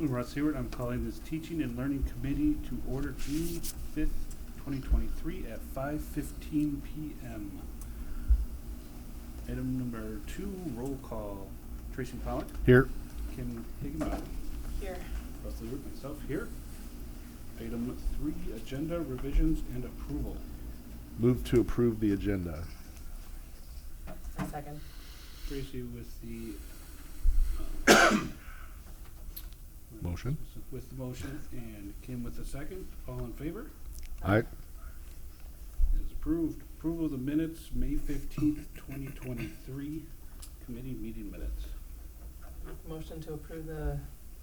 Councilman Russ Hayward, I'm calling this Teaching and Learning Committee to order June 5th, 2023 at 5:15 p.m. Item number 2, roll call. Tracy Pollock. Here. Kim Higginbotham. Here. Russ Hayward, myself here. Item 3, agenda revisions and approval. Move to approve the agenda. A second. Tracy with the Motion. with the motion and Kim with the second. All in favor? Aye. It is approved. Approval of the minutes, May 15th, 2023, committee meeting minutes. Motion to approve the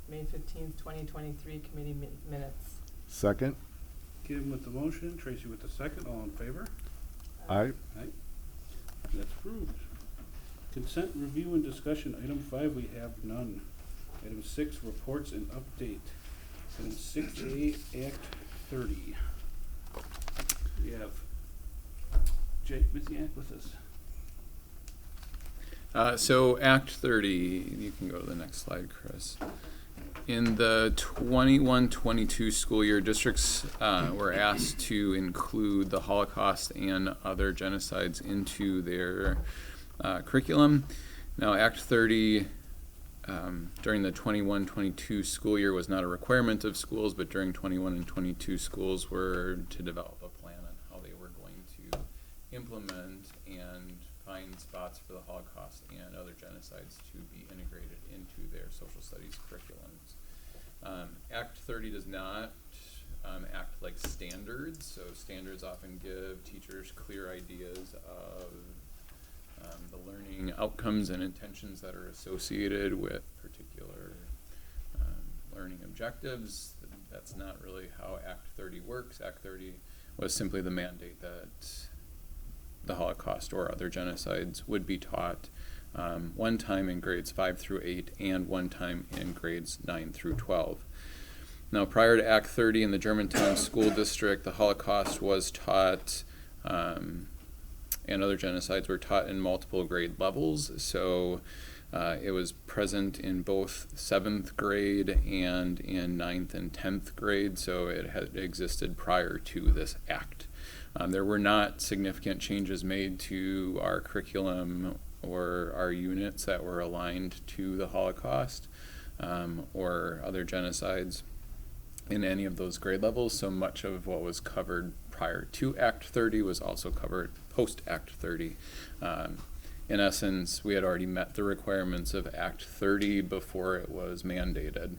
May 15th, 2023 committee minutes. Second. Kim with the motion, Tracy with the second. All in favor? Aye. Aye. That's approved. Consent review and discussion. Item 5, we have none. Item 6, reports and update. Item 6A, Act 30. We have Jake Misiak with us. So Act 30, you can go to the next slide, Chris. In the 21-22 school year, districts were asked to include the Holocaust and other genocides into their curriculum. Now, Act 30 during the 21-22 school year was not a requirement of schools, but during 21 and 22 schools were to develop a plan on how they were going to implement and find spots for the Holocaust and other genocides to be integrated into their social studies curriculums. Act 30 does not act like standards, so standards often give teachers clear ideas of the learning outcomes and intentions that are associated with particular learning objectives. That's not really how Act 30 works. Act 30 was simply the mandate that the Holocaust or other genocides would be taught one time in grades 5 through 8 and one time in grades 9 through 12. Now, prior to Act 30 in the Germantown School District, the Holocaust was taught and other genocides were taught in multiple grade levels. So it was present in both 7th grade and in 9th and 10th grade, so it had existed prior to this act. There were not significant changes made to our curriculum or our units that were aligned to the Holocaust or other genocides in any of those grade levels, so much of what was covered prior to Act 30 was also covered post-Act 30. In essence, we had already met the requirements of Act 30 before it was mandated.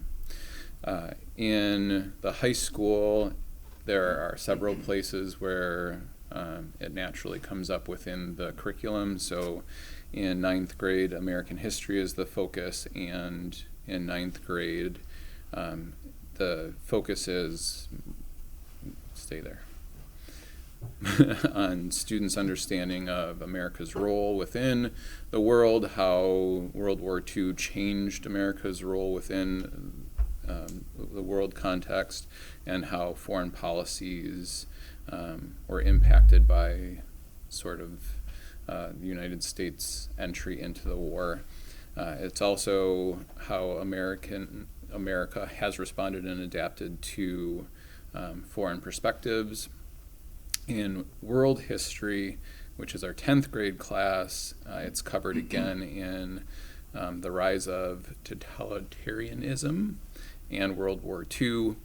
In the high school, there are several places where it naturally comes up within the curriculum. So in 9th grade, American history is the focus, and in 9th grade, the focus is, stay there, on students' understanding of America's role within the world, how World War II changed America's role within the world context, and how foreign policies were impacted by sort of the United States' entry into the war. It's also how America has responded and adapted to foreign perspectives. In world history, which is our 10th grade class, it's covered again in the rise of totalitarianism and World War II,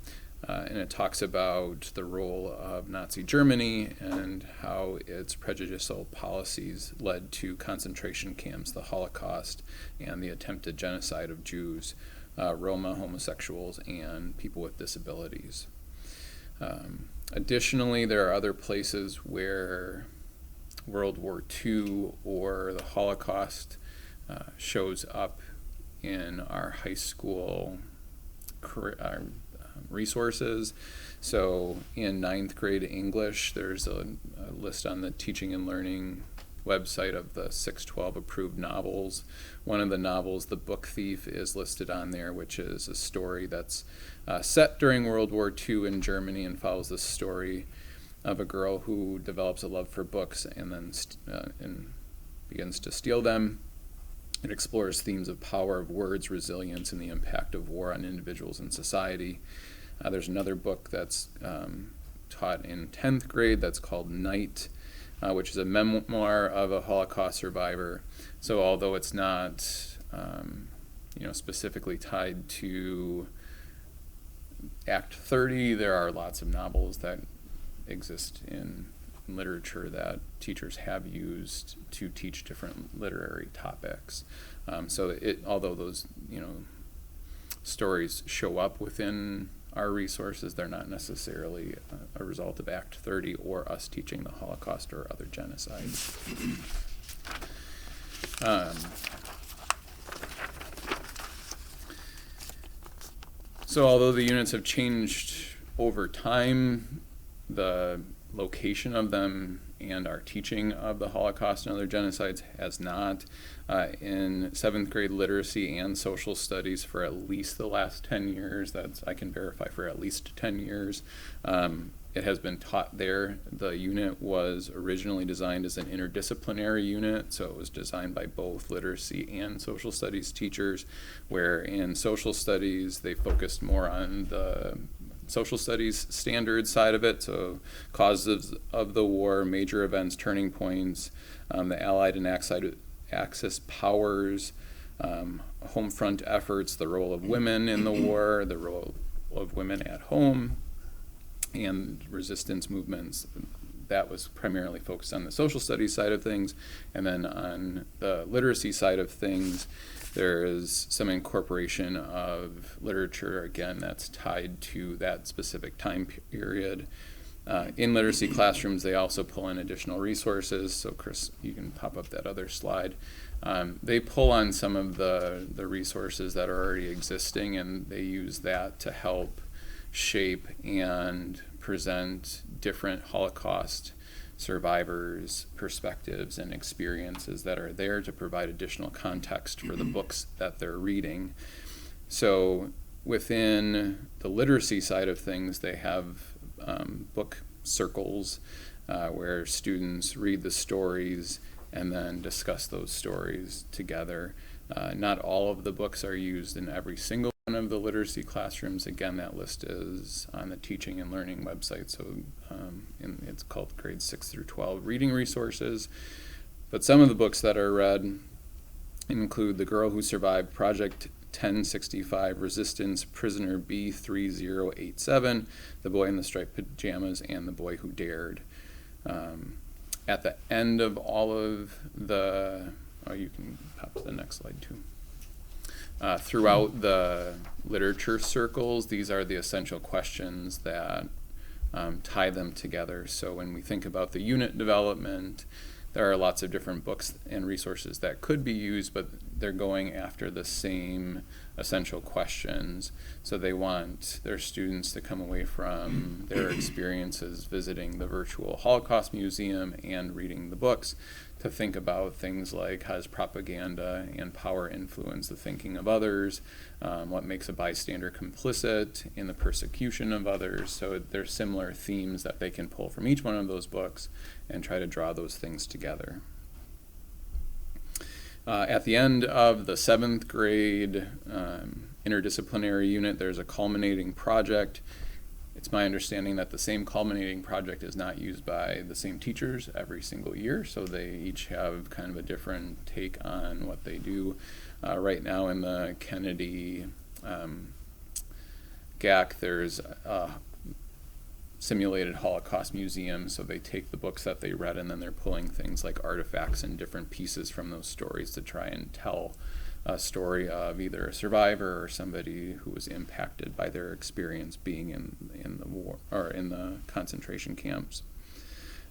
and it talks about the role of Nazi Germany and how its prejudicial policies led to concentration camps, the Holocaust, and the attempted genocide of Jews, Roma, homosexuals, and people with disabilities. Additionally, there are other places where World War II or the Holocaust shows up in our high school resources. So in 9th grade English, there's a list on the Teaching and Learning website of the 612 approved novels. One of the novels, The Book Thief, is listed on there, which is a story that's set during World War II in Germany and follows the story of a girl who develops a love for books and then begins to steal them. It explores themes of power of words, resilience, and the impact of war on individuals and society. There's another book that's taught in 10th grade that's called Night, which is a memoir of a Holocaust survivor. So although it's not specifically tied to Act 30, there are lots of novels that exist in literature that teachers have used to teach different literary topics. Although those stories show up within our resources, they're not necessarily a result of Act 30 or us teaching the Holocaust or other genocides. So although the units have changed over time, the location of them and our teaching of the Holocaust and other genocides has not. In 7th grade literacy and social studies for at least the last 10 years, I can verify for at least 10 years, it has been taught there. The unit was originally designed as an interdisciplinary unit, so it was designed by both literacy and social studies teachers, where in social studies they focused more on the social studies standard side of it, so causes of the war, major events, turning points, the Allied and Axis powers, home front efforts, the role of women in the war, the role of women at home, and resistance movements. That was primarily focused on the social studies side of things. And then on the literacy side of things, there is some incorporation of literature, again, that's tied to that specific time period. In literacy classrooms, they also pull in additional resources. So Chris, you can pop up that other slide. They pull on some of the resources that are already existing, and they use that to help shape and present different Holocaust survivors' perspectives and experiences that are there to provide additional context for the books that they're reading. So within the literacy side of things, they have book circles where students read the stories and then discuss those stories together. Not all of the books are used in every single one of the literacy classrooms. Again, that list is on the Teaching and Learning website, so it's called grades 6 through 12 reading resources. But some of the books that are read include The Girl Who Survived, Project 1065, Resistance, Prisoner B3087, The Boy in the Striped Pajamas, and The Boy Who Dared. At the end of all of the, you can pop to the next slide too. Throughout the literature circles, these are the essential questions that tie them together. So when we think about the unit development, there are lots of different books and resources that could be used, but they're going after the same essential questions. So they want their students to come away from their experiences visiting the virtual Holocaust Museum and reading the books to think about things like, how does propaganda and power influence the thinking of others, what makes a bystander complicit in the persecution of others. So there's similar themes that they can pull from each one of those books and try to draw those things together. At the end of the 7th grade interdisciplinary unit, there's a culminating project. It's my understanding that the same culminating project is not used by the same teachers every single year, so they each have kind of a different take on what they do. Right now in the Kennedy GAC, there's a simulated Holocaust museum, so they take the books that they read and then they're pulling things like artifacts and different pieces from those stories to try and tell a story of either a survivor or somebody who was impacted by their experience being in the war or in the concentration camps.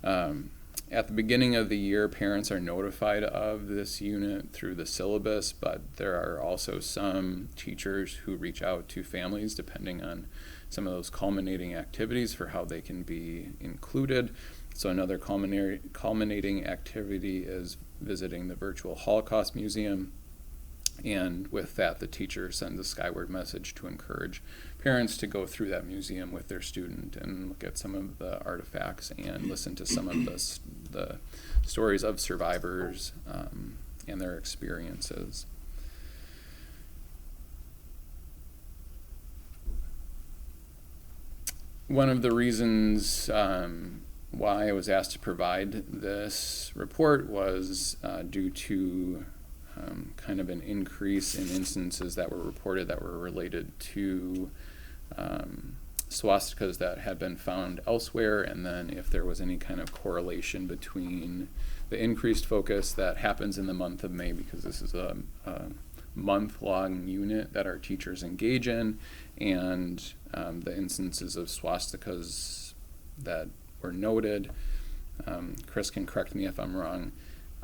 At the beginning of the year, parents are notified of this unit through the syllabus, but there are also some teachers who reach out to families depending on some of those culminating activities for how they can be included. So another culminating activity is visiting the virtual Holocaust Museum. And with that, the teacher sends a skyward message to encourage parents to go through that museum with their student and look at some of the artifacts and listen to some of the stories of survivors and their experiences. One of the reasons why I was asked to provide this report was due to kind of an increase in instances that were reported that were related to swastikas that had been found elsewhere, and then if there was any kind of correlation between the increased focus that happens in the month of May, because this is a month-long unit that our teachers engage in, and the instances of swastikas that were noted. Chris can correct me if I'm wrong.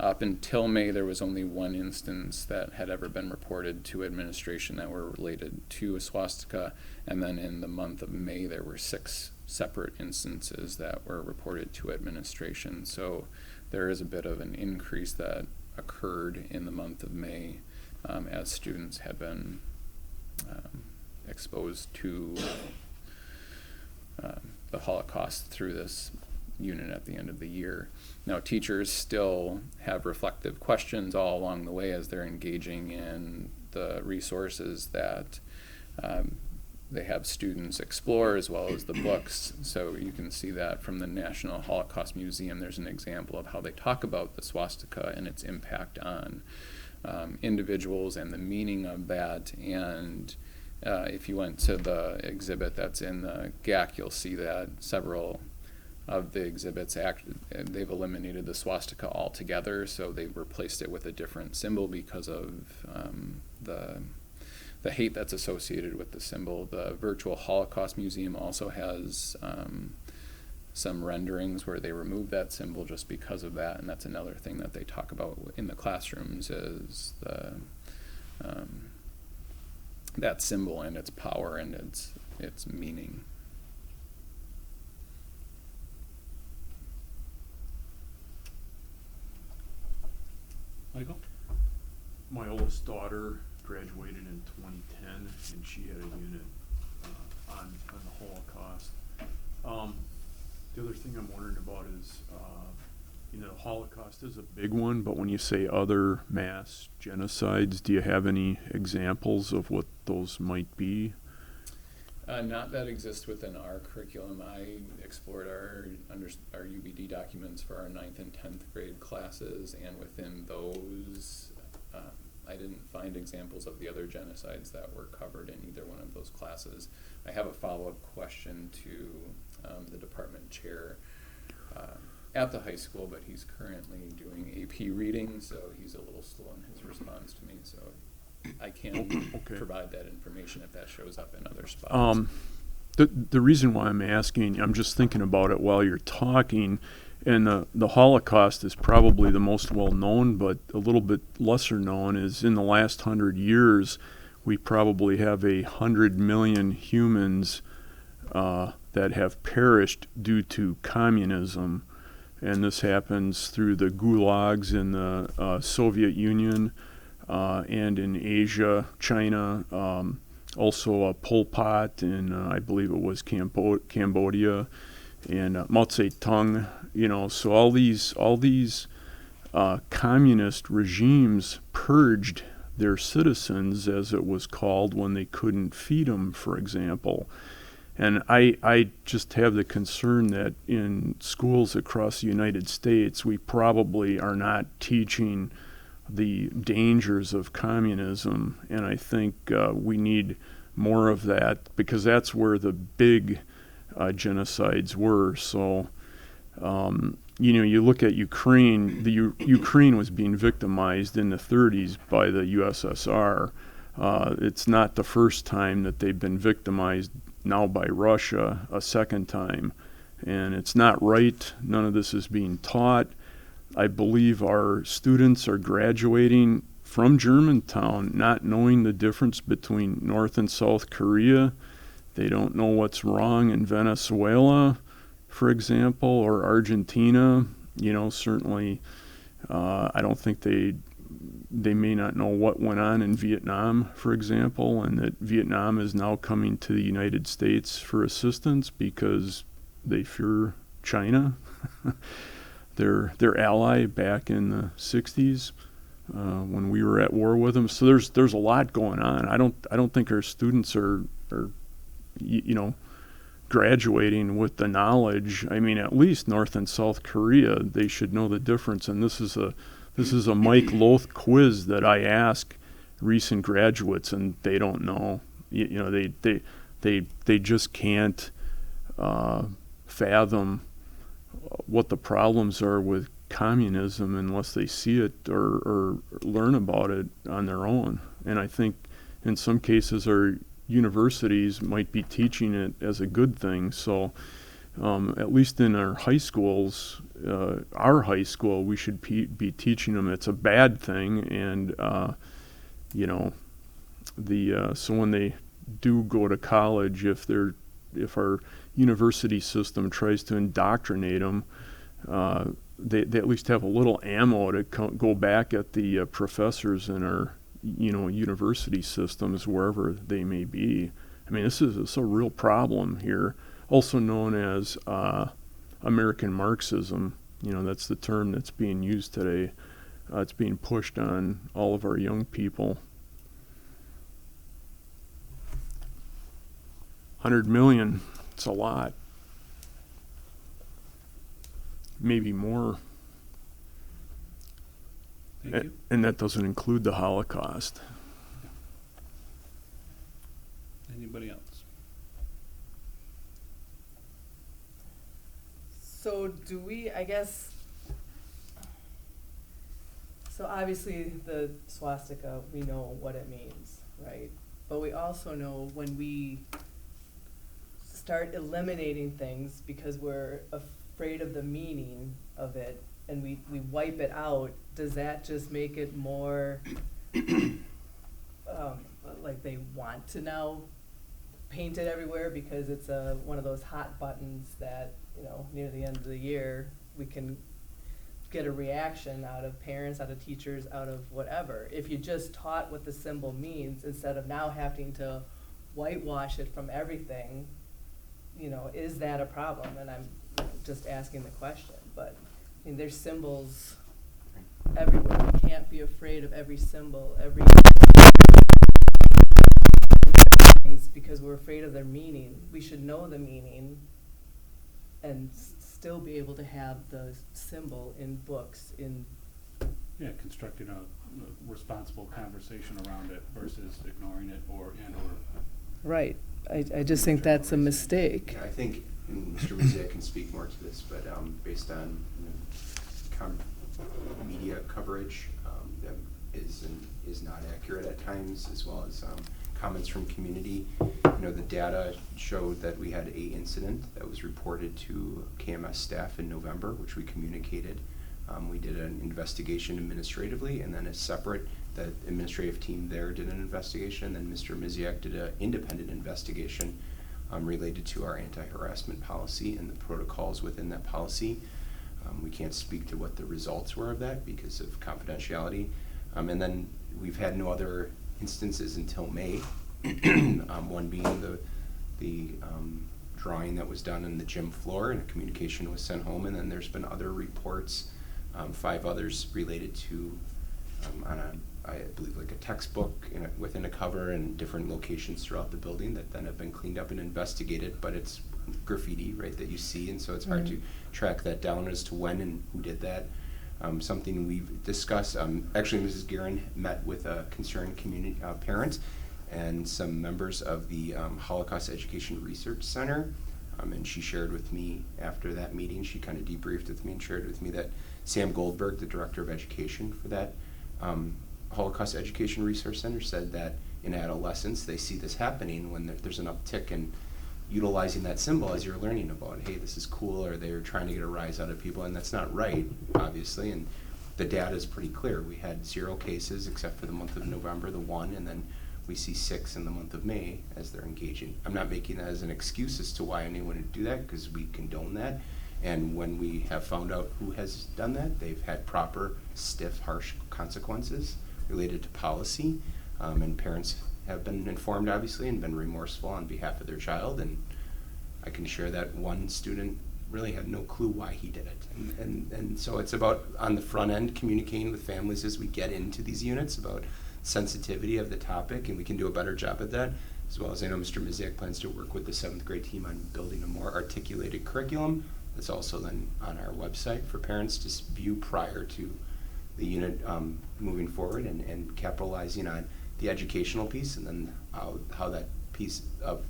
Up until May, there was only one instance that had ever been reported to administration that were related to a swastika, and then in the month of May, there were 6 separate instances that were reported to administration. So there is a bit of an increase that occurred in the month of May as students had been exposed to the Holocaust through this unit at the end of the year. Now, teachers still have reflective questions all along the way as they're engaging in the resources that they have students explore, as well as the books. So you can see that from the National Holocaust Museum, there's an example of how they talk about the swastika and its impact on individuals and the meaning of that. And if you went to the exhibit that's in the GAC, you'll see that several of the exhibits, they've eliminated the swastika altogether, so they've replaced it with a different symbol because of the hate that's associated with the symbol. The Virtual Holocaust Museum also has some renderings where they remove that symbol just because of that, and that's another thing that they talk about in the classrooms is that symbol and its power and its meaning. Michael? My oldest daughter graduated in 2010, and she had a unit on the Holocaust. The other thing I'm wondering about is, the Holocaust is a big one, but when you say other mass genocides, do you have any examples of what those might be? Not that exist within our curriculum. I explored our UBD documents for our 9th and 10th grade classes, and within those, I didn't find examples of the other genocides that were covered in either one of those classes. I have a follow-up question to the department chair at the high school, but he's currently doing AP reading, so he's a little slow in his response to me, so I can provide that information if that shows up in other spots. The reason why I'm asking, I'm just thinking about it while you're talking, and the Holocaust is probably the most well known, but a little bit lesser known is in the last 100 years, we probably have 100 million humans that have perished due to communism, and this happens through the gulags in the Soviet Union, and in Asia, China, also Pol Pot in, I believe it was Cambodia, and Mao Zedong, so all these communist regimes purged their citizens, as it was called, when they couldn't feed them, for example. And I just have the concern that in schools across the United States, we probably are not teaching the dangers of communism, and I think we need more of that, because that's where the big genocides were. So, you look at Ukraine, Ukraine was being victimized in the 30s by the USSR. It's not the first time that they've been victimized now by Russia a second time, and it's not right. None of this is being taught. I believe our students are graduating from Germantown not knowing the difference between North and South Korea. They don't know what's wrong in Venezuela, for example, or Argentina. Certainly, I don't think they may not know what went on in Vietnam, for example, and that Vietnam is now coming to the United States for assistance because they fear China. Their ally back in the 60s. when we were at war with them. So there's a lot going on. I don't think our students are graduating with the knowledge. I mean, at least North and South Korea, they should know the difference. And this is a Mike Loth quiz that I ask recent graduates, and they don't know. They just can't fathom what the problems are with communism unless they see it or learn about it on their own. And I think in some cases our universities might be teaching it as a good thing. So at least in our high schools, our high school, we should be teaching them it's a bad thing. And so when they do go to college, if our university system tries to indoctrinate them, they at least have a little ammo to go back at the professors in our university systems, wherever they may be. I mean, this is a real problem here, also known as American Marxism. That's the term that's being used today. It's being pushed on all of our young people. 100 million, it's a lot. Maybe more. Thank you. And that doesn't include the Holocaust. Anybody else? So do we, I guess, so obviously the swastika, we know what it means, right? But we also know when we start eliminating things because we're afraid of the meaning of it and we wipe it out, does that just make it more like they want to now paint it everywhere because it's one of those hot buttons that, near the end of the year, we can get a reaction out of parents, out of teachers, out of whatever. If you just taught what the symbol means instead of now having to whitewash it from everything, is that a problem? And I'm just asking the question, but I mean, there's symbols everywhere. We can't be afraid of every symbol, every because we're afraid of their meaning. We should know the meaning and still be able to have the symbol in books, Yeah, constructing a responsible conversation around it versus ignoring it or. Right. I just think that's a mistake. Yeah, I think, and Mr. Rizia can speak more to this, but based on media coverage that is not accurate at times, as well as comments from community. The data showed that we had an incident that was reported to KMS staff in November, which we communicated. We did an investigation administratively, and then the administrative team there did an investigation, and then Mr. Miziak did an independent investigation related to our anti-harassment policy and the protocols within that policy. We can't speak to what the results were of that because of confidentiality. And then we've had no other instances until May, one being the drawing that was done on the gym floor and a communication was sent home, and then there's been other reports, 5 others related to I believe like a textbook within a cover and different locations throughout the building that then have been cleaned up and investigated, but it's graffiti, right, that you see, and so it's hard to track that down as to when and who did that. Something we've discussed, actually Mrs. Guerin met with a concerned community parent and some members of the Holocaust Education Research Center, and she shared with me after that meeting, she kind of debriefed with me and shared with me that Sam Goldberg, the director of education for that Holocaust Education Research Center, said that in adolescence they see this happening when there's an uptick in utilizing that symbol as you're learning about, hey, this is cool, or they're trying to get a rise out of people, and that's not right, obviously, and the data is pretty clear. We had 0 cases except for the month of November, the 1, and then we see 6 in the month of May as they're engaging. I'm not making that as an excuse as to why anyone would do that, because we condone that, and when we have found out who has done that, they've had proper, stiff, harsh consequences related to policy, and parents have been informed, obviously, and been remorseful on behalf of their child. And I can share that one student really had no clue why he did it. And so it's about, on the front end, communicating with families as we get into these units about sensitivity of the topic, and we can do a better job at that, as well as I know Mr. Miziak plans to work with the 7th grade team on building a more articulated curriculum that's also then on our website for parents to view prior to the unit moving forward, and capitalizing on the educational piece, and then how that piece of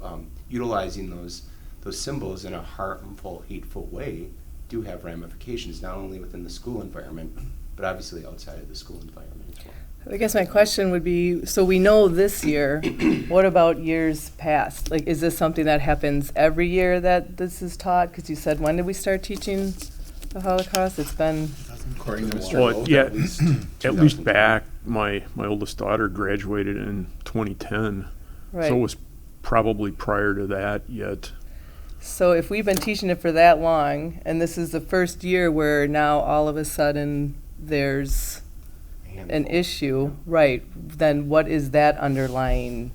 utilizing those symbols in a harmful, hateful way do have ramifications, not only within the school environment, but obviously outside of the school environment as well. I guess my question would be, so we know this year, what about years past? Like, is this something that happens every year that this is taught? Because you said, when did we start teaching the Holocaust? It's been, According to Mr. Well, Lowe, yeah, at least at least 2010. back, my oldest daughter graduated in 2010. right. So it was probably prior to that yet. So if we've been teaching it for that long, and this is the first year where now all of a sudden there's an Handful. issue, right, then what is that underlying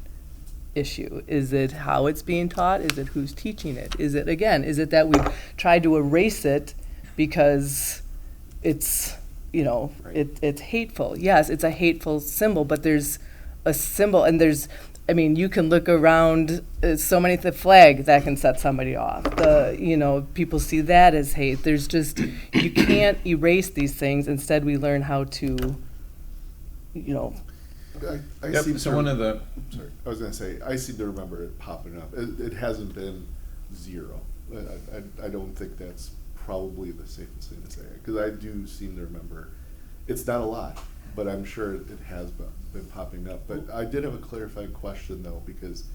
issue? Is it how it's being taught? Is it who's teaching it? Is it, again, is it that we've tried to erase it because it's, Right. it's hateful? Yes, it's a hateful symbol, but there's a symbol, and there's, you can look around, so many, the flag that can set somebody off. People see that as hate. There's just, you can't erase these things. Instead, we learn how to, I Yep, seem so to- one of the, Sorry, I was gonna say, I seem to remember it popping up. It hasn't been zero. I don't think that's probably the safest thing to say, because I do seem to remember, it's not a lot, but I'm sure it has been popping up. But I did have a clarifying question though, because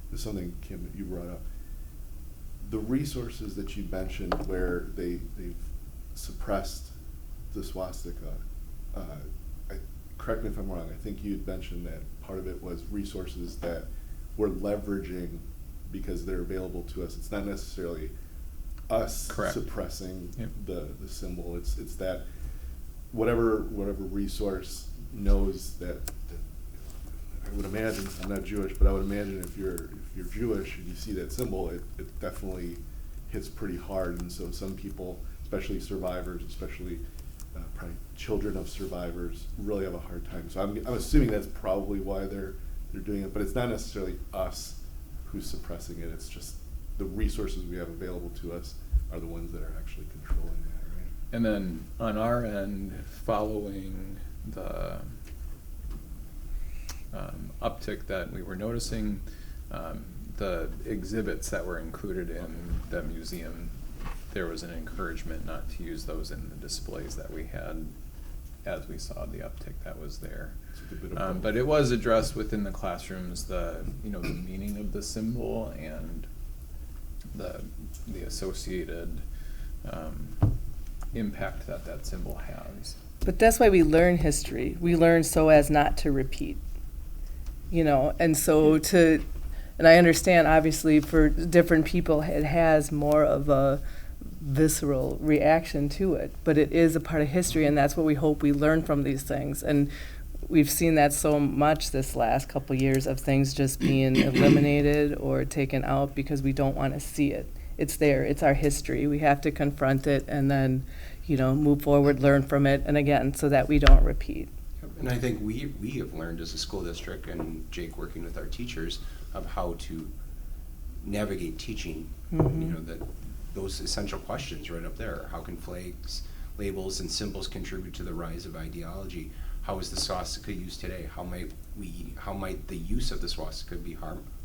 there's something, Kim, that you brought up. The resources that you mentioned where they've suppressed the swastika, correct me if I'm wrong, I think you had mentioned that part of it was resources that we're leveraging because they're available to us. It's not necessarily us Correct. suppressing Yep. the symbol. It's that whatever resource knows that I would imagine, I'm not Jewish, but I would imagine if you're Jewish and you see that symbol, it definitely hits pretty hard. And so some people, especially survivors, especially probably children of survivors, really have a hard time. So I'm assuming that's probably why they're doing it, but it's not necessarily us who's suppressing it. It's just the resources we have available to us are the ones that are actually controlling that, right? and then on our end, following the uptick that we were noticing, the exhibits that were included in the museum, there was an encouragement not to use those in the displays that we had as we saw the uptick that was there. It's a bit of both. But it was addressed within the classrooms, the meaning of the symbol and the associated impact that symbol has. but that's why we learn history. We learn so as not to repeat, and so and I understand obviously for different people it has more of a visceral reaction to it, but it is a part of history, and that's what we hope we learn from these things. And we've seen that so much this last couple years of things just being eliminated or taken out because we don't want to see it. It's there. It's our history. We have to confront it and then, move forward, learn from it, and again, so that we don't repeat. And I think we have learned as a school district, and Jake working with our teachers, of how to navigate teaching, that those essential questions right up there. How can flags, labels, and symbols contribute to the rise of ideology? How is the swastika used today? How might the use of the swastika be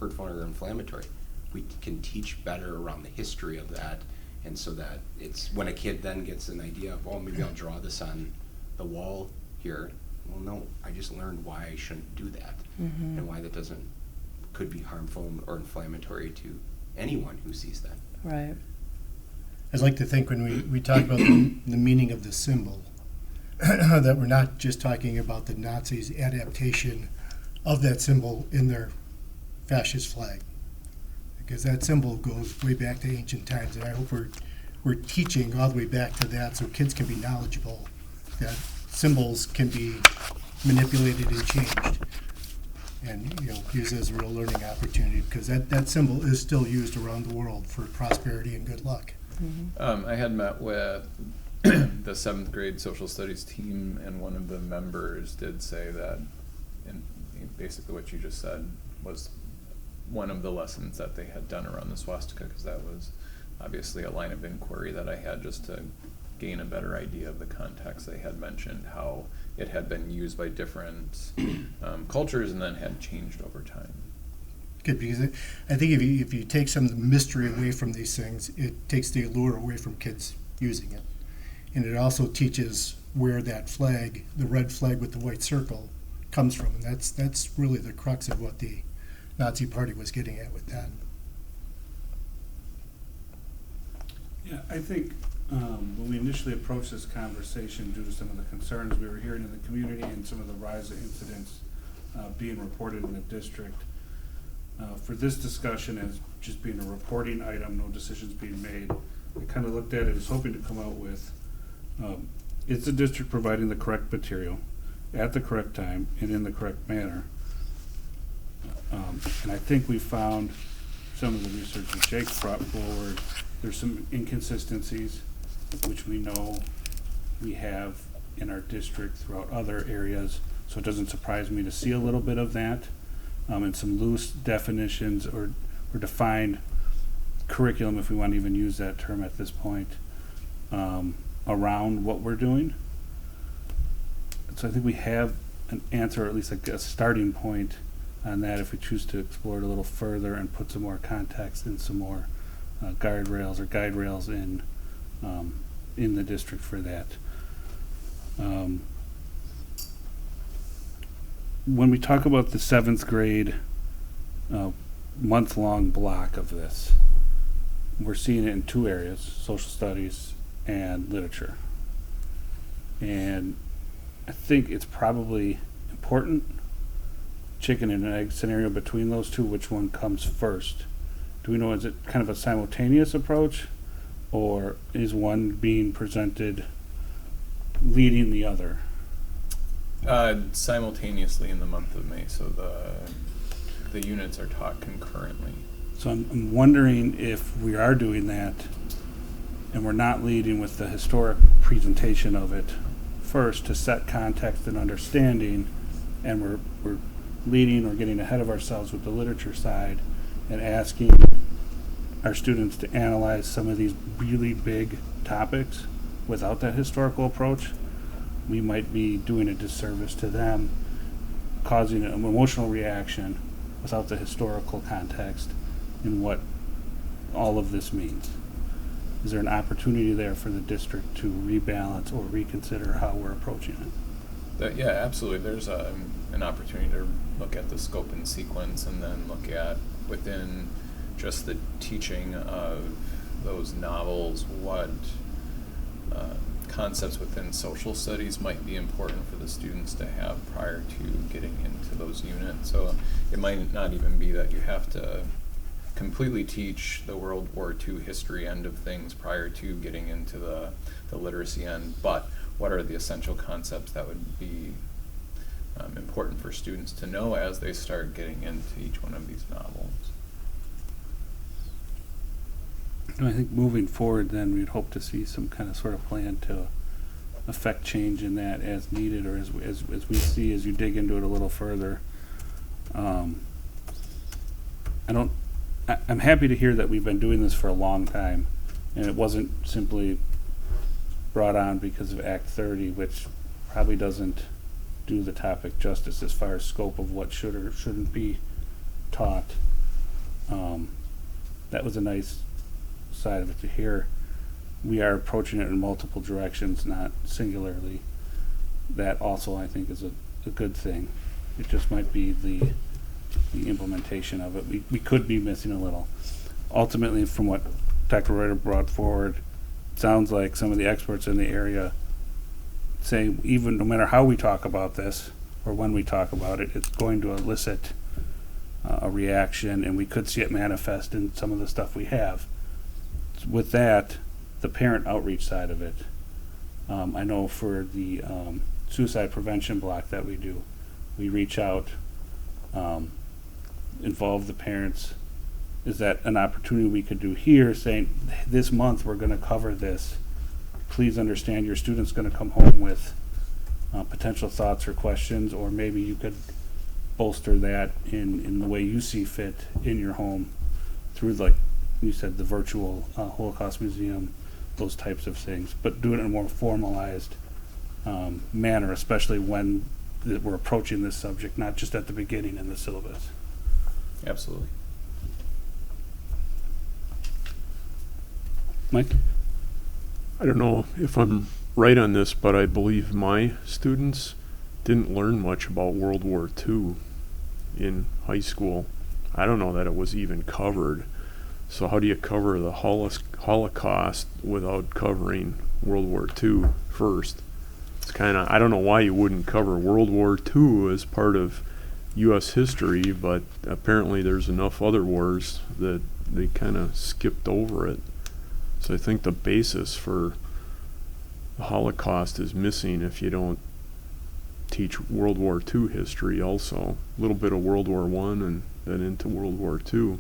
hurtful or inflammatory? We can teach better around the history of that, and so that it's when a kid then gets an idea of, well, maybe I'll draw this on the wall here. Well, no, I just learned why I shouldn't do that, and why that could be harmful or inflammatory to anyone who sees that. Right. I'd like to think when we talk about the meaning of the symbol, that we're not just talking about the Nazis' adaptation of that symbol in their fascist flag, because that symbol goes way back to ancient times, and I hope we're teaching all the way back to that so kids can be knowledgeable that symbols can be manipulated and changed, and used as a real learning opportunity, because that symbol is still used around the world for prosperity and good luck. I had met with the 7th grade social studies team, and one of the members did say that, and basically what you just said was one of the lessons that they had done around the swastika, because that was obviously a line of inquiry that I had just to gain a better idea of the context. They had mentioned how it had been used by different cultures and then had changed over time. Good, because I think if you take some of the mystery away from these things, it takes the allure away from kids using it. And it also teaches where that flag, the red flag with the white circle, comes from. And that's really the crux of what the Nazi Party was getting at with that. Yeah, I think when we initially approached this conversation, due to some of the concerns we were hearing in the community and some of the rise of incidents being reported in the district, for this discussion as just being a reporting item, no decisions being made, I kind of looked at it as hoping to come out with, is the district providing the correct material at the correct time and in the correct manner? And I think we found some of the research that Jake brought forward. There's some inconsistencies, which we know we have in our district throughout other areas, so it doesn't surprise me to see a little bit of that, and some loose definitions or defined curriculum, if we want to even use that term at this point, around what we're doing. So I think we have an answer, or at least like a starting point on that, if we choose to explore it a little further and put some more context and some more guardrails or guide rails in the district for that. When we talk about the 7th grade month-long block of this, we're seeing it in two areas: social studies and literature. And I think it's probably important, chicken and egg scenario between those two, which one comes first. Do we know, is it kind of a simultaneous approach, or is one being presented leading the other? Simultaneously in the month of May, so the units are taught concurrently. So I'm wondering if we are doing that and we're not leading with the historic presentation of it first to set context and understanding, and we're leading or getting ahead of ourselves with the literature side and asking our students to analyze some of these really big topics without that historical approach. We might be doing a disservice to them, causing an emotional reaction without the historical context in what all of this means. Is there an opportunity there for the district to rebalance or reconsider how we're approaching it? Yeah, absolutely. There's an opportunity to look at the scope and sequence, and then look at within just the teaching of those novels what concepts within social studies might be important for the students to have prior to getting into those units. So it might not even be that you have to completely teach the World War II history end of things prior to getting into the literacy end, but what are the essential concepts that would be important for students to know as they start getting into each one of these novels? I think moving forward then we'd hope to see some kind of sort of plan to affect change in that as needed, or as we see as you dig into it a little further. I'm happy to hear that we've been doing this for a long time, and it wasn't simply brought on because of Act 30, which probably doesn't do the topic justice as far as scope of what should or shouldn't be taught. That was a nice side of it to hear. We are approaching it in multiple directions, not singularly. That also, I think, is a good thing. It just might be the implementation of it. We could be missing a little. Ultimately, from what Dr. Reuter brought forward, it sounds like some of the experts in the area say even no matter how we talk about this or when we talk about it, it's going to elicit a reaction, and we could see it manifest in some of the stuff we have. With that, the parent outreach side of it, I know for the suicide prevention block that we do, we reach out, involve the parents is that an opportunity we could do here, saying, this month we're gonna cover this. Please understand your student's gonna come home with potential thoughts or questions, or maybe you could bolster that in the way you see fit in your home through, like you said, the virtual Holocaust Museum, those types of things, but do it in a more formalized manner, especially when we're approaching this subject, not just at the beginning in the syllabus. Absolutely. Mike? I don't know if I'm right on this, but I believe my students didn't learn much about World War II in high school. I don't know that it was even covered. So how do you cover the Holocaust without covering World War II first? It's kind of, I don't know why you wouldn't cover World War II as part of U.S. history, but apparently there's enough other wars that they kind of skipped over it. So I think the basis for the Holocaust is missing if you don't teach World War II history also. A little bit of World War I and then into World War II.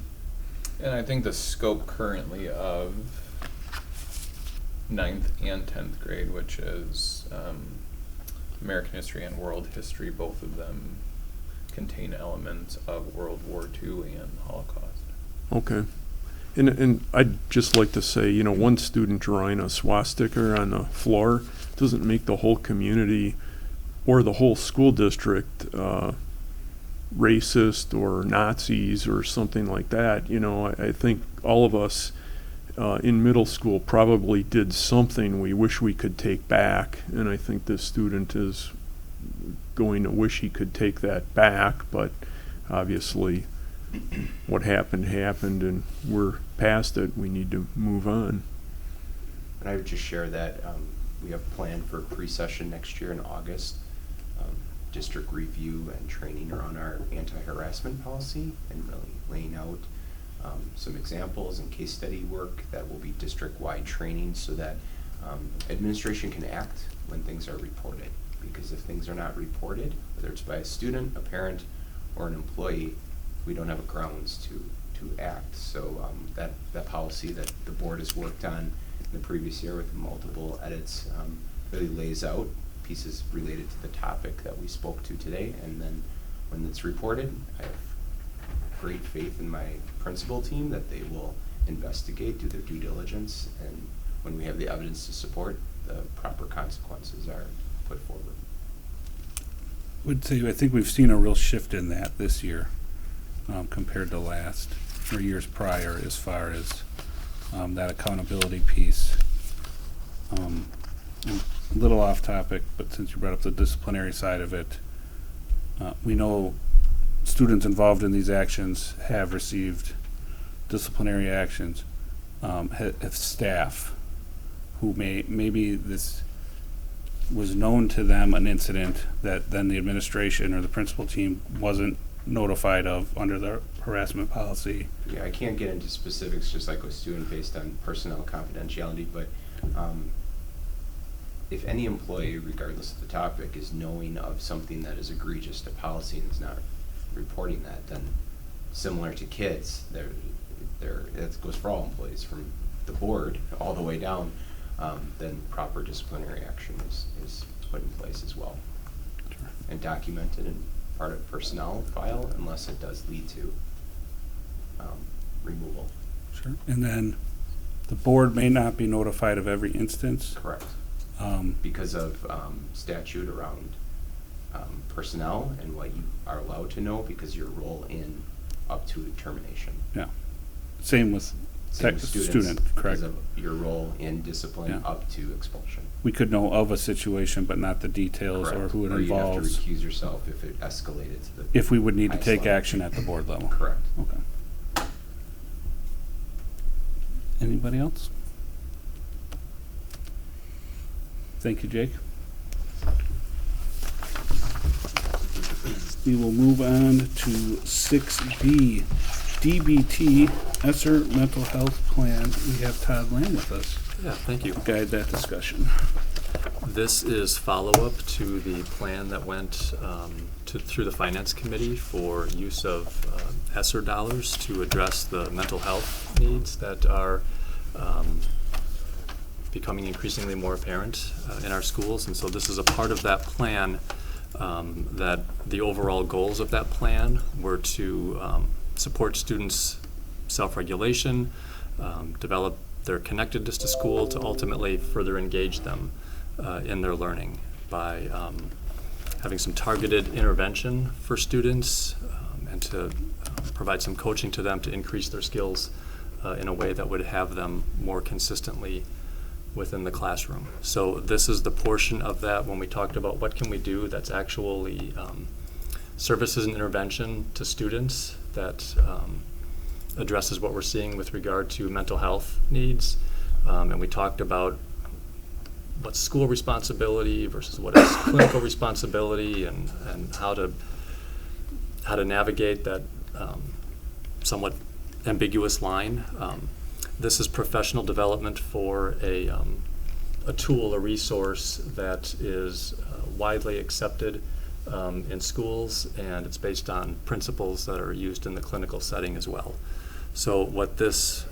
And I think the scope currently of 9th and 10th grade, which is American history and world history, both of them contain elements of World War II and Holocaust. Okay. And I'd just like to say, you know, one student drawing a swastika on the floor doesn't make the whole community or the whole school district racist or Nazis or something like that. You know, I think all of us in middle school probably did something we wish we could take back, and I think this student is going to wish he could take that back, but obviously what happened happened and we're past it. We need to move on. And I would just share that we have planned for a pre-session next year in August, district review and training around our anti-harassment policy, and really laying out some examples and case study work that will be district-wide training so that administration can act when things are reported. Because if things are not reported, whether it's by a student, a parent, or an employee, we don't have a grounds to act. So that policy that the board has worked on in the previous year with multiple edits really lays out pieces related to the topic that we spoke to today. And then when it's reported, I have great faith in my principal team that they will investigate, do their due diligence, and when we have the evidence to support, the proper consequences are put forward. Would say, I think we've seen a real shift in that this year compared to last, or years prior, as far as that accountability piece. And a little off topic, but since you brought up the disciplinary side of it, we know students involved in these actions have received disciplinary actions, have staff who maybe this was known to them, an incident that then the administration or the principal team wasn't notified of under the harassment policy. Yeah, I can't get into specifics just like with student based on personnel confidentiality, but if any employee, regardless of the topic, is knowing of something that is egregious to policy and is not reporting that, then similar to kids, that goes for all employees from the board all the way down, then proper disciplinary action is put in place as well. Sure. And documented in part of personnel file unless it does lead to removal. Sure. And then the board may not be notified of every instance. Correct. Because of statute around personnel and what you are allowed to know because your role in up to termination. Yeah. Same with Same with student, correct. Because of your role in discipline Yeah. up to expulsion. We could know of a situation, but not the details or Correct. who it Or you'd have to involves, recuse yourself if it escalated to the. if we would need to highest take level. action at the board level. Correct. Okay. Anybody else? Thank you, Jake. We will move on to 6B, DBT, ESSER Mental Health Plan. We have Todd Lamb with us Yeah, thank you. to guide that discussion. This is follow-up to the plan that went through the Finance Committee for use of ESSER dollars to address the mental health needs that are becoming increasingly more apparent in our schools. And so this is a part of that plan, that the overall goals of that plan were to support students' self-regulation, develop their connectedness to school, to ultimately further engage them in their learning by having some targeted intervention for students, and to provide some coaching to them to increase their skills in a way that would have them more consistently within the classroom. So this is the portion of that when we talked about what can we do that's actually services and intervention to students that addresses what we're seeing with regard to mental health needs. And we talked about what's school responsibility versus what is clinical responsibility, and how to navigate that somewhat ambiguous line. This is professional development for a tool, a resource that is widely accepted in schools, and it's based on principles that are used in the clinical setting as well. So what this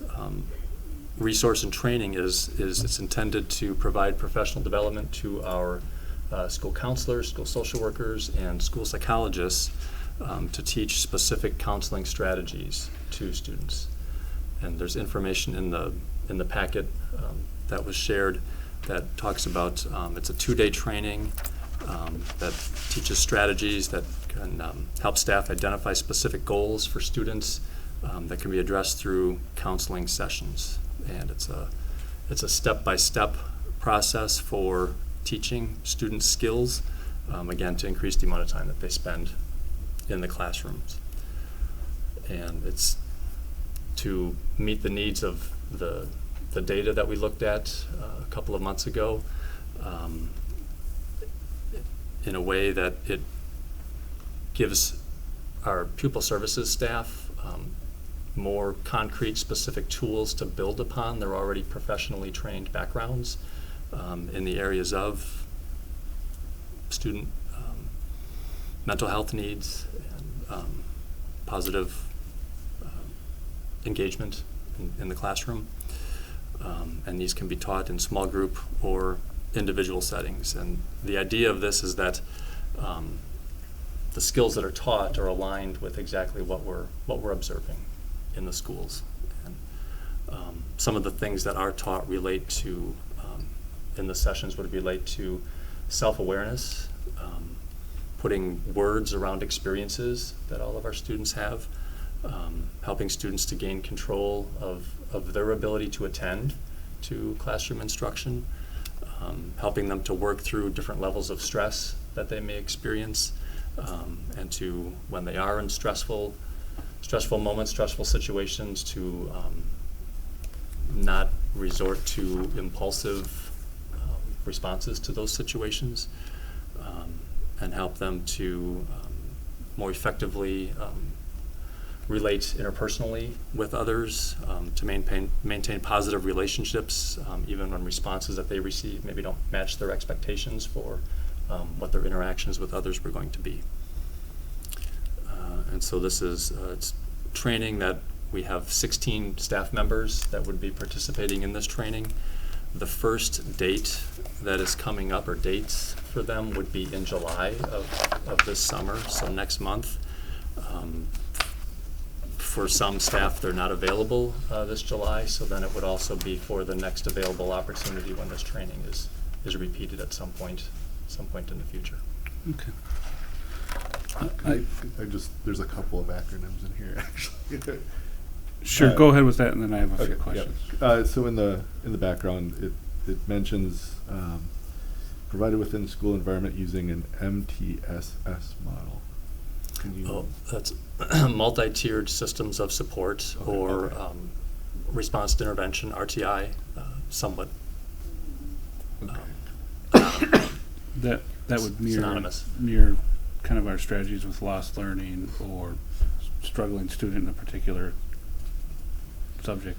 resource and training is it's intended to provide professional development to our school counselors, school social workers, and school psychologists to teach specific counseling strategies to students. And there's information in the packet that was shared that talks about it's a 2-day training that teaches strategies that can help staff identify specific goals for students that can be addressed through counseling sessions. And it's a step-by-step process for teaching students skills, again, to increase the amount of time that they spend in the classrooms. And it's to meet the needs of the data that we looked at a couple of months ago, in a way that it gives our pupil services staff more concrete, specific tools to build upon their already professionally trained backgrounds in the areas of student mental health needs and positive engagement in the classroom. And these can be taught in small group or individual settings. And the idea of this is that the skills that are taught are aligned with exactly what we're observing in the schools. And some of the things that are taught relate to, in the sessions, would relate to self-awareness, putting words around experiences that all of our students have, helping students to gain control of their ability to attend to classroom instruction, helping them to work through different levels of stress that they may experience, and to, when they are in stressful moments, stressful situations, to not resort to impulsive responses to those situations, and help them to more effectively relate interpersonally with others, to maintain positive relationships, even when responses that they receive maybe don't match their expectations for what their interactions with others were going to be. And so this is it's training that we have 16 staff members that would be participating in this training. The first date that is coming up, or dates for them, would be in July of this summer, so next month. For some staff, they're not available this July, so then it would also be for the next available opportunity when this training is repeated at some point in the future. Okay. There's a couple of acronyms in here, actually. Sure, go ahead with that, and then I have a few Okay, questions. yeah. So in the background, it mentions provided within school environment using an MTSS model. Can you? That's multi-tiered systems of support, Okay, or okay. response to intervention, RTI, somewhat Okay. That would synonymous. mirror kind of our strategies with lost learning or struggling student in a particular subject.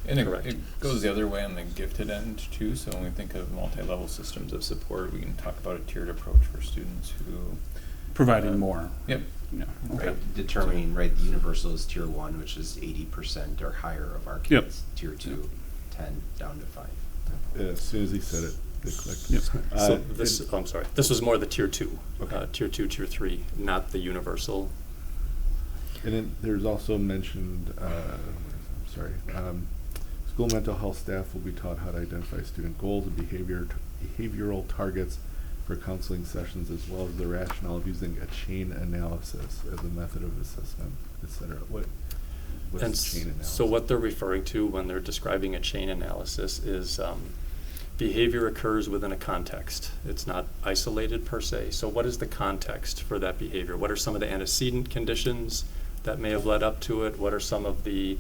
And Correct. it goes the other way on the gifted end too, so when we think of multi-level systems of support, we can talk about a tiered approach for students who. Providing more. Yep. Yeah, okay. Right, determining, right, the universal is tier 1, which is 80% or higher of our Yep. kids. Tier 2, 10 down to 5. Yeah, as soon as he said it, they clicked. Yep. So this, oh, I'm sorry, this was more the tier 2, Okay. tier 2, tier 3, not the universal. And then there's also mentioned, school mental health staff will be taught how to identify student goals and behavioral targets for counseling sessions, as well as the rationale of using a chain analysis as a method of assessment, et cetera. What And is chain analysis? so what they're referring to when they're describing a chain analysis is behavior occurs within a context. It's not isolated per se. So what is the context for that behavior? What are some of the antecedent conditions that may have led up to it? What are some of the,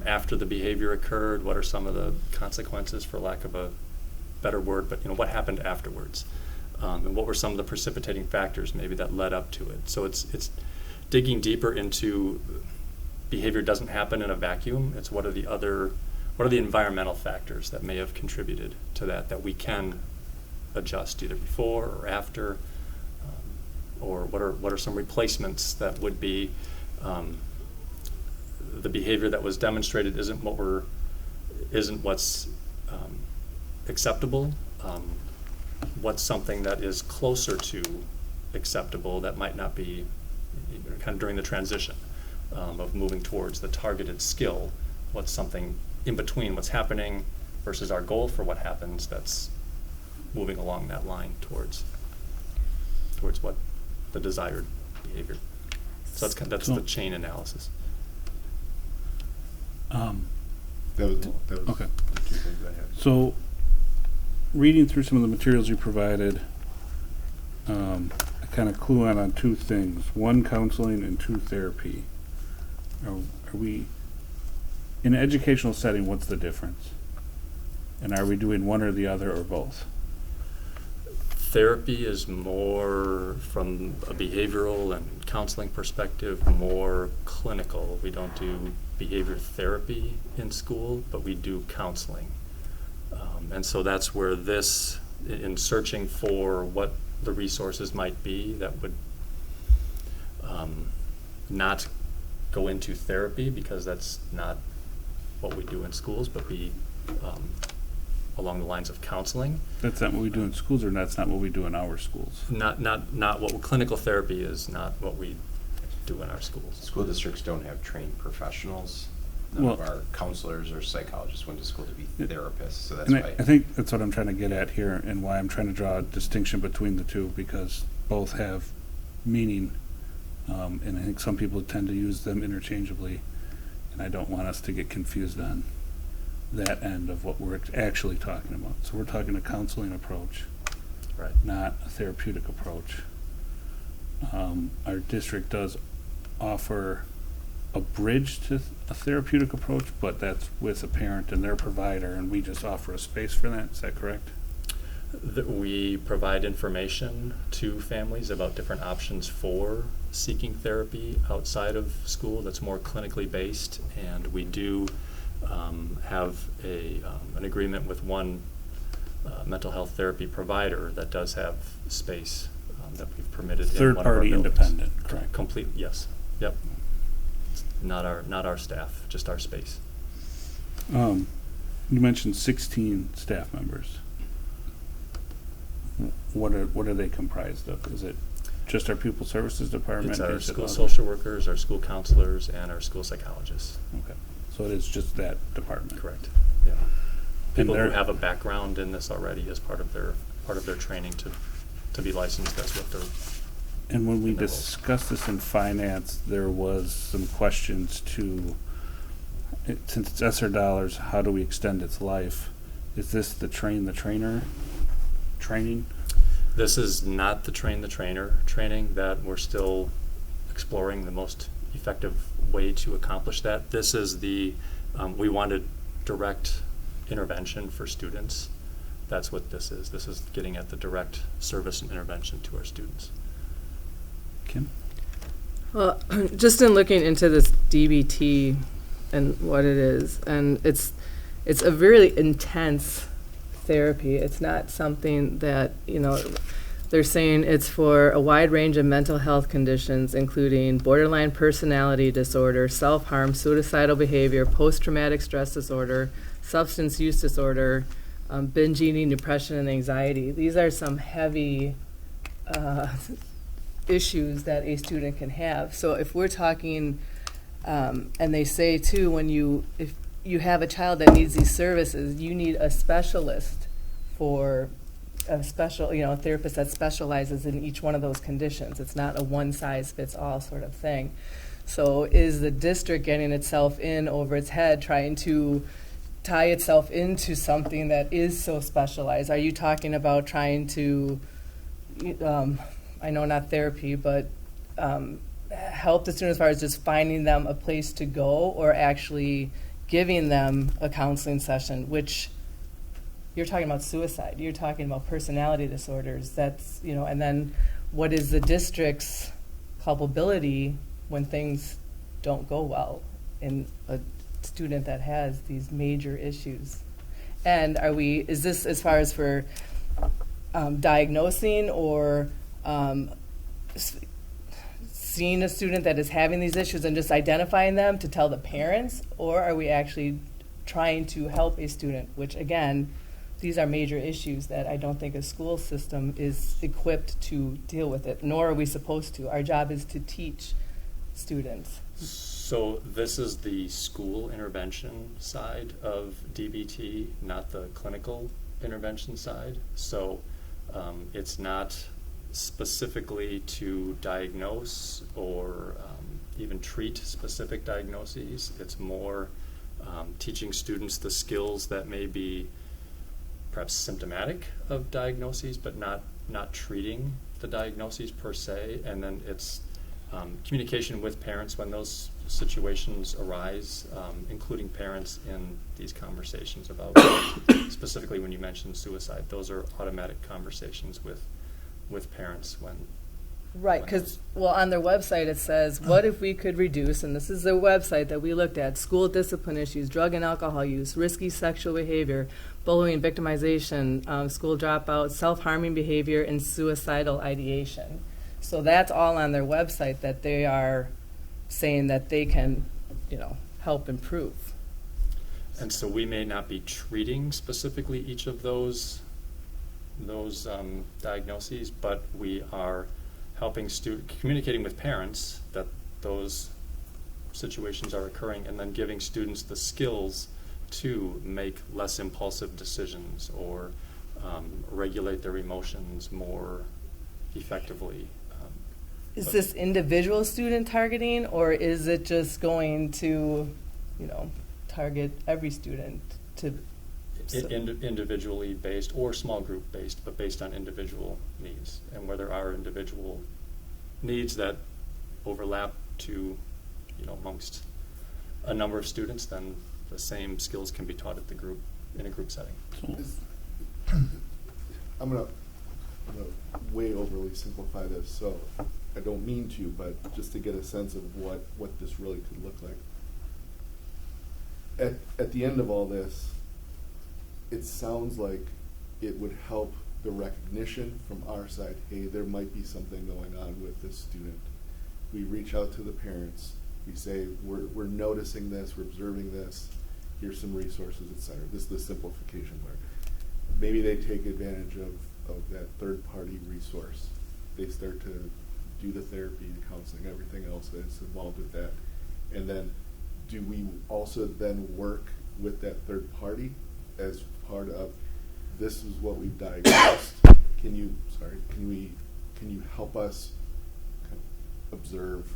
after the behavior occurred, what are some of the consequences, for lack of a better word, but what happened afterwards? And what were some of the precipitating factors maybe that led up to it? So it's digging deeper into behavior doesn't happen in a vacuum. It's what are the environmental factors that may have contributed to that we can adjust either before or after, or what are some replacements that would be the behavior that was demonstrated isn't what's acceptable. What's something that is closer to acceptable that might not be kind of during the transition of moving towards the targeted skill? What's something in between what's happening versus our goal for what happens that's moving along that line towards what the desired behavior. So that's the chain analysis. That was Okay. the two things I had. So, reading through some of the materials you provided, I kind of clue on two things. One, counseling, and two, therapy. Are we, in an educational setting, what's the difference? And are we doing one or the other or both? Therapy is more, from a behavioral and counseling perspective, more clinical. We don't do behavior therapy in school, but we do counseling. And so that's where this, in searching for what the resources might be that would not go into therapy, because that's not what we do in schools, but be along the lines of counseling. That's not what we do in schools, or that's not what we do in our schools? Not what clinical therapy is, not what we do in our schools. School districts don't have trained professionals. None of Well- our counselors or psychologists went to school to be therapists, so that's And why. I think that's what I'm trying to get at here, and why I'm trying to draw a distinction between the two, because both have meaning, and I think some people tend to use them interchangeably, and I don't want us to get confused on that end of what we're actually talking about. So we're talking a counseling approach, Right. not a therapeutic approach. Our district does offer a bridge to a therapeutic approach, but that's with a parent and their provider, and we just offer a space for that. Is that correct? That we provide information to families about different options for seeking therapy outside of school that's more clinically based, and we do have an agreement with one mental health therapy provider that does have space that we've permitted in Third one of our party buildings. independent, correct? Complete, yes, yep. Not our staff, just our space. You mentioned 16 staff members. What are they comprised of? Is it just our pupil services department? It's our Is it school other? social workers, our school counselors, and our school psychologists. Okay, so it is just that department. Correct, yeah. People who they're- have a background in this already as part of their training to be licensed, that's what they're. And when we in their roles. discussed this in finance, there was some questions to, since it's ESSER dollars, how do we extend its life? Is this the trainer training? This is not the train the trainer training, that we're still exploring the most effective way to accomplish that. This is we wanted direct intervention for students. That's what this is. This is getting at the direct service and intervention to our students. Kim? Well, just in looking into this DBT and what it is. And it's a really intense therapy. It's not something that, they're saying it's for a wide range of mental health conditions, including borderline personality disorder, self-harm, suicidal behavior, post-traumatic stress disorder, substance use disorder, binge eating, depression, and anxiety. These are some heavy issues that a student can have. So if we're talking, and they say too, if you have a child that needs these services, you need a specialist for a special, a therapist that specializes in each one of those conditions. It's not a one-size-fits-all sort of thing. So is the district getting itself in over its head, trying to tie itself into something that is so specialized? Are you talking about trying to, I know not therapy, but help the student as far as just finding them a place to go, or actually giving them a counseling session, which you're talking about suicide, you're talking about personality disorders, that's, and then what is the district's culpability when things don't go well in a student that has these major issues? And is this as far as for diagnosing or seeing a student that is having these issues and just identifying them to tell the parents, or are we actually trying to help a student, which again, these are major issues that I don't think a school system is equipped to deal with it, nor are we supposed to. Our job is to teach students. So this is the school intervention side of DBT, not the clinical intervention side. So it's not specifically to diagnose or even treat specific diagnoses. It's more teaching students the skills that may be perhaps symptomatic of diagnoses, but not treating the diagnoses per se. And then it's communication with parents when those situations arise, including parents in these conversations about, specifically when you mentioned suicide, those are automatic conversations with parents when. Right, because, on their website it says, what if we could reduce, and this is the website that we looked at, school discipline issues, drug and alcohol use, risky sexual behavior, bullying, victimization, school dropout, self-harming behavior, and suicidal ideation. So that's all on their website that they are saying that they can, help improve. And so we may not be treating specifically each of those diagnoses, but we are helping communicating with parents that those situations are occurring, and then giving students the skills to make less impulsive decisions or regulate their emotions more effectively. Is this individual student targeting, or is it just going to, target every student to? Individually based or small group based, but based on individual needs. And where there are individual needs that overlap to, amongst a number of students, then the same skills can be taught in a group setting. I'm gonna way overly simplify this, so I don't mean to, but just to get a sense of what this really could look like. At the end of all this, it sounds like it would help the recognition from our side, hey, there might be something going on with this student. We reach out to the parents, we say, we're noticing this, we're observing this, here's some resources, etc. This is the simplification where maybe they take advantage of that third-party resource. They start to do the therapy, the counseling, everything else that's involved with that. And then do we also then work with that third party as part of, this is what we've diagnosed. Can you help us kind of observe,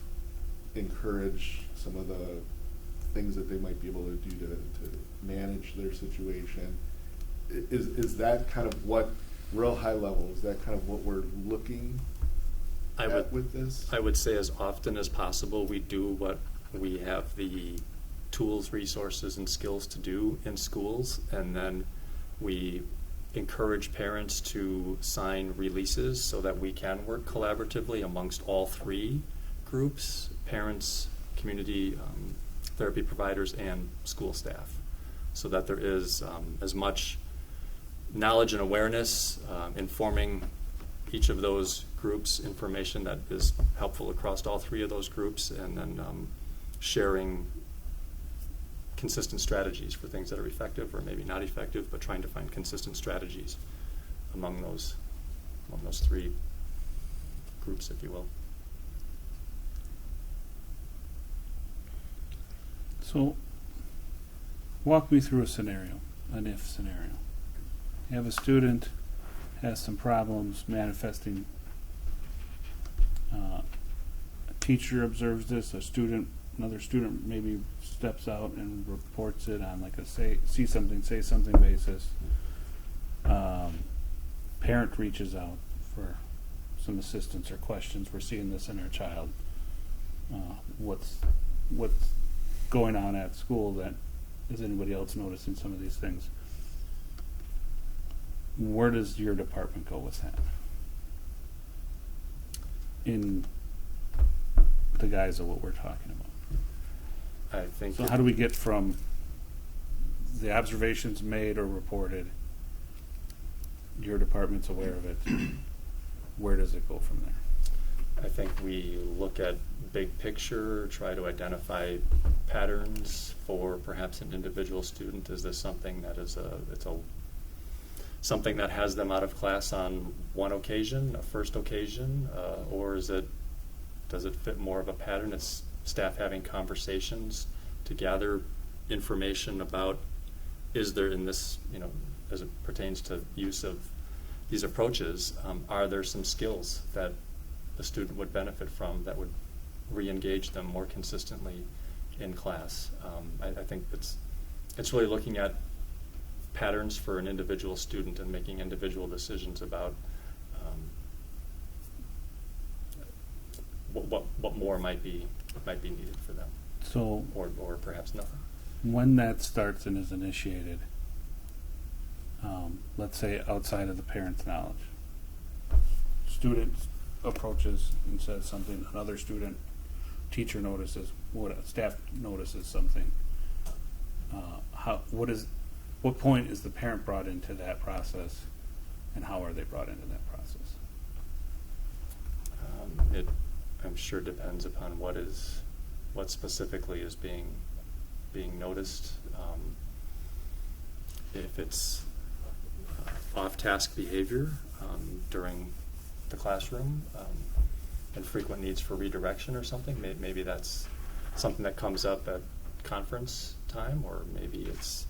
encourage some of the things that they might be able to do to manage their situation? Is that kind of what, real high level, is that kind of what we're looking at with this? I would say as often as possible we do what we have the tools, resources, and skills to do in schools, and then we encourage parents to sign releases so that we can work collaboratively amongst all three groups, parents, community therapy providers and school staff, so that there is as much knowledge and awareness, informing each of those groups, information that is helpful across all three of those groups, and then sharing consistent strategies for things that are effective or maybe not effective, but trying to find consistent strategies among those three groups, if you will. So, walk me through a scenario, an if scenario. You have a student has some problems manifesting. A teacher observes this. Another student maybe steps out and reports it on like a say something basis. Parent reaches out for some assistance or questions. We're seeing this in our child. What's going on at school? That is anybody else noticing some of these things? Where does your department go with that? In the guise of what we're talking about. I think. So how do we get from the observations made or reported, your department's aware of it, where does it go from there? I think we look at big picture, try to identify patterns for perhaps an individual student. Is this something that is something that has them out of class on one occasion, a first occasion, or does it fit more of a pattern? It's staff having conversations to gather information about, is there in this, as it pertains to use of these approaches, are there some skills that the student would benefit from that would re-engage them more consistently in class? I think it's really looking at patterns for an individual student and making individual decisions about what more might be needed for them. So, or perhaps nothing. when that starts and is initiated, let's say outside of the parent's knowledge, student approaches and says something, another student, teacher notices, staff notices something. What point is the parent brought into that process, and how are they brought into that process? It, I'm sure, depends upon what specifically is being noticed. If it's off-task behavior during the classroom and frequent needs for redirection or something, maybe that's something that comes up at conference time, or maybe it's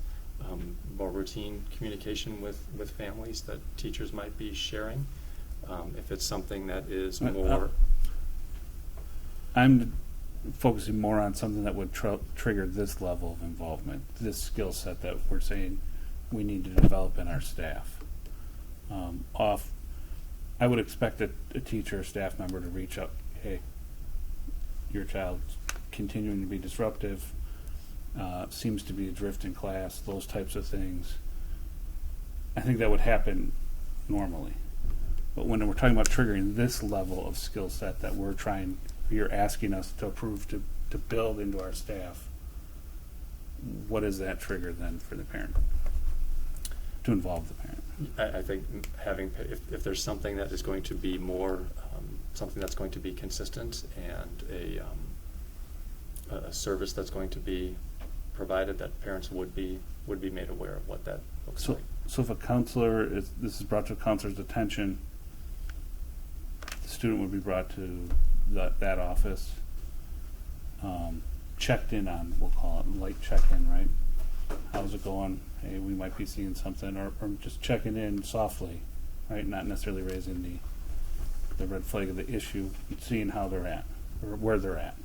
more routine communication with families that teachers might be sharing. If it's something that is more... I'm focusing more on something that would trigger this level of involvement, this skill set that we're saying we need to develop in our staff. I would expect a teacher or staff member to reach out, hey, your child's continuing to be disruptive, seems to be adrift in class, those types of things. I think that would happen normally. But when we're talking about triggering this level of skill set that you're asking us to approve to build into our staff, what is that trigger then for the parent, to involve the parent? I think if there's something that is going to be more, something that's going to be consistent, and a service that's going to be provided, that parents would be made aware of what that looks like. So if a counselor this is brought to a counselor's attention, the student would be brought to that office, checked in on, we'll call it light check-in, right? How's it going? Hey, we might be seeing something, or just checking in softly, right? Not necessarily raising the red flag of the issue, seeing how they're at, or where they're at.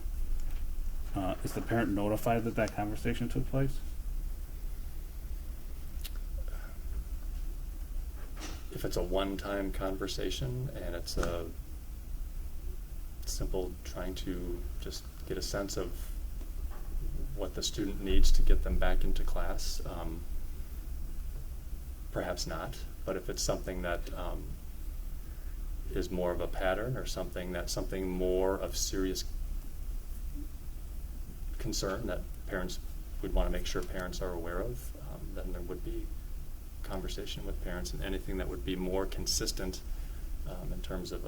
Is the parent notified that conversation took place? If it's a one-time conversation and it's a simple trying to just get a sense of what the student needs to get them back into class, perhaps not. But if it's something that is more of a pattern, or something more of serious concern that parents, we'd want to make sure parents are aware of, then there would be conversation with parents, and anything that would be more consistent in terms of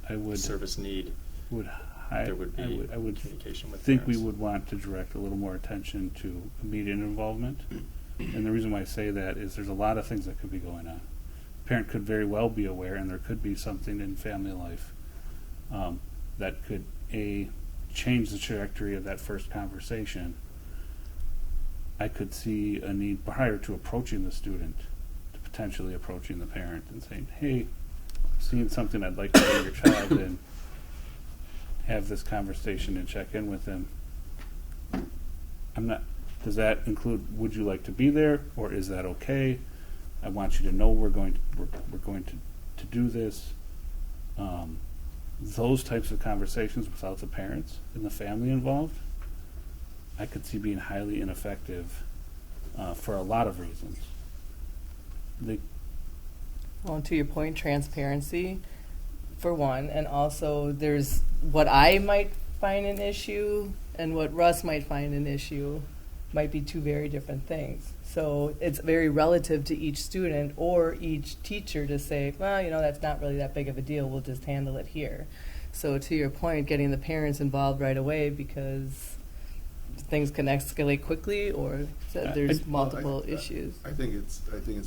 I a would, service need, there would be I would communication with think we parents. would want to direct a little more attention to immediate involvement. And the reason why I say that is there's a lot of things that could be going on. Parent could very well be aware, and there could be something in family life that could, change the trajectory of that first conversation. I could see a need prior to approaching the student, to potentially approaching the parent and saying, hey, I'm seeing something I'd like to bring your child in, have this conversation and check in with them. Does that include, would you like to be there, or is that okay? I want you to know we're going to do this. Those types of conversations without the parents and the family involved, I could see being highly ineffective for a lot of reasons. Well, to your point, transparency, for one, and also there's what I might find an issue and what Russ might find an issue might be two very different things. So it's very relative to each student or each teacher to say, well, that's not really that big of a deal, we'll just handle it here. So to your point, getting the parents involved right away, because things can escalate quickly, or there's multiple issues. I think it's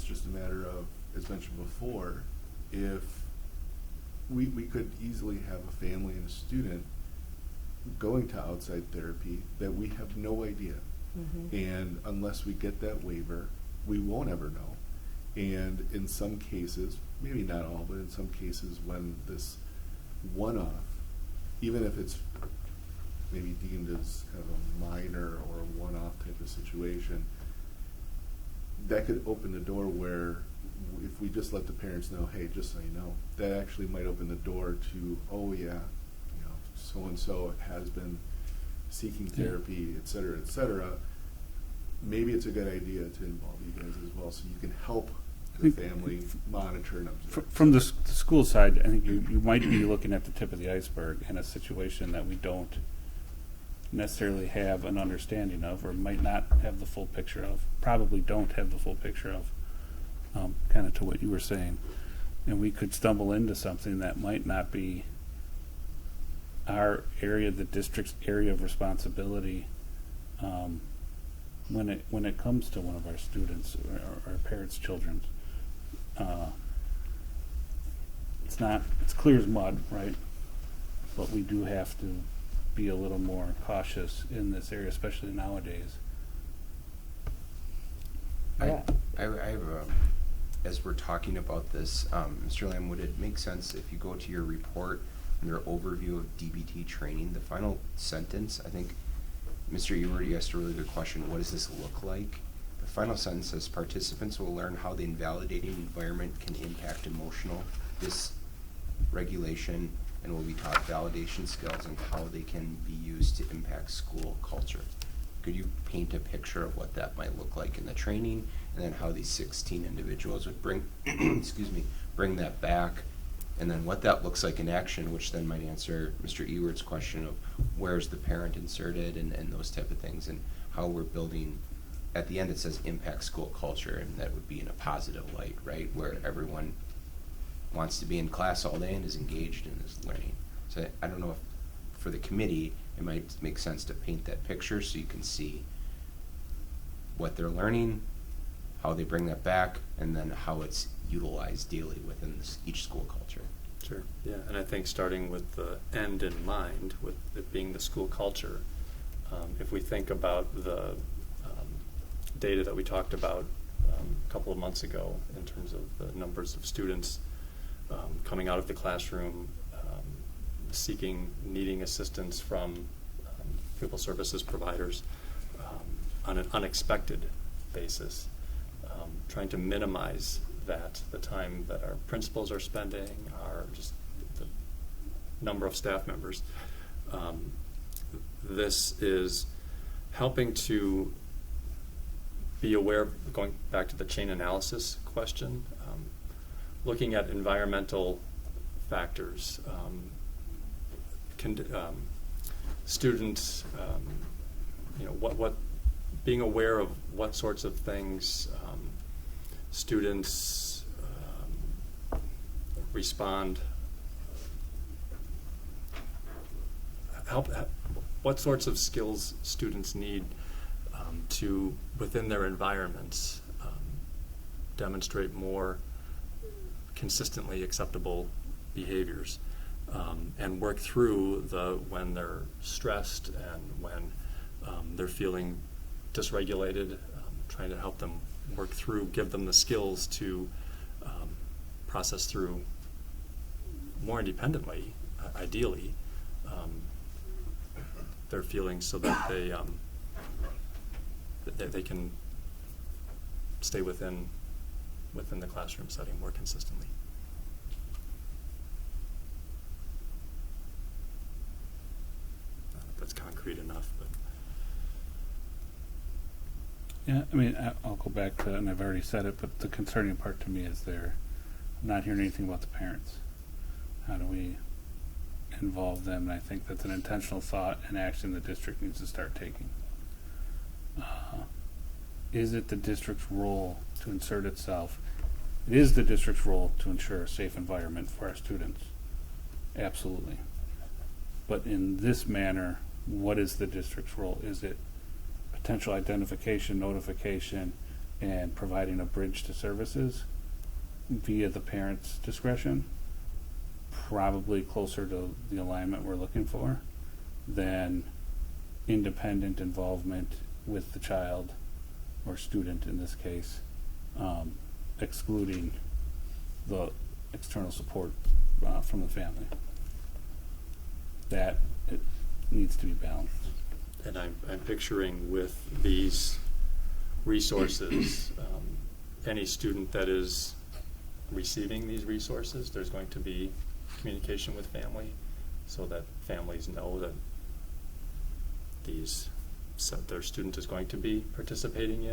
just a matter of, as mentioned before, if we could easily have a family and a student going to outside therapy that we have no idea. Mm-hmm. And unless we get that waiver, we won't ever know. And in some cases, maybe not all, but in some cases when this one-off, even if it's maybe deemed as kind of a minor or a one-off type of situation, that could open the door where if we just let the parents know, hey, just so you know, that actually might open the door to, oh yeah, so-and-so has been seeking therapy, et cetera, maybe it's a good idea to involve you guys as well, so you can help the family monitor and observe. From the school side, I think you might be looking at the tip of the iceberg in a situation that we don't necessarily have an understanding of, or might not have the full picture of, probably don't have the full picture of, kind of to what you were saying. And we could stumble into something that might not be our area, the district's area of responsibility, when it comes to one of our students or our parents' children. It's clear as mud, right? But we do have to be a little more cautious in this area, especially nowadays. Yeah. I have as we're talking about this, Mr. Lamb, would it make sense if you go to your report, your overview of DBT training, the final sentence, I think Mr. Ewert, you asked a really good question, what does this look like? The final sentence says, participants will learn how the invalidating environment can impact emotional dysregulation and will be taught validation skills and how they can be used to impact school culture. Could you paint a picture of what that might look like in the training, and then how these 16 individuals would bring bring that back, and then what that looks like in action, which then might answer Mr. Ewert's question of where's the parent inserted and those type of things, and how we're building, at the end it says impact school culture, and that would be in a positive light, right, where everyone wants to be in class all day and is engaged in this learning. So I don't know if for the committee it might make sense to paint that picture so you can see what they're learning, how they bring that back, and then how it's utilized daily within each school culture. Sure, yeah, and I think starting with the end in mind, with it being the school culture, if we think about the data that we talked about a couple of months ago in terms of the numbers of students coming out of the classroom, needing assistance from pupil services providers on an unexpected basis, trying to minimize that, the time that our principals are spending, just the number of staff members. This is helping to be aware, going back to the chain analysis question, looking at environmental factors, student being aware of what sorts of things students respond, what sorts of skills students need to, within their environments, demonstrate more consistently acceptable behaviors, and work through when they're stressed and when they're feeling dysregulated, trying to help them work through, give them the skills to process through more independently, ideally, their feelings, so that they can stay within the classroom setting more consistently. I don't know if that's concrete enough, but. Yeah, I mean, I'll go back to, and I've already said it, but the concerning part to me is I'm not hearing anything about the parents. How do we involve them? And I think that's an intentional thought and action the district needs to start taking. Is it the district's role to insert itself? It is the district's role to ensure a safe environment for our students. Absolutely. But in this manner, what is the district's role? Is it potential identification, notification, and providing a bridge to services via the parent's discretion? Probably closer to the alignment we're looking for than independent involvement with the child or student in this case, excluding the external support from the family. That it needs to be balanced. And I'm picturing with these resources, any student that is receiving these resources, there's going to be communication with family, so that families know that their student is going to be participating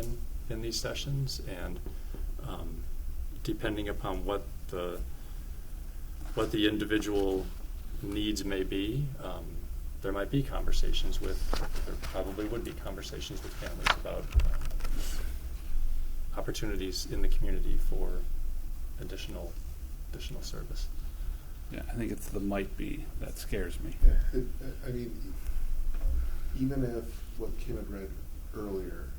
in these sessions, and depending upon what the individual needs may be, there might be conversations there probably would be conversations with families about opportunities in the community for additional service. Yeah, I think it's the might be that scares me. Yeah, I mean, even if what Kim had read earlier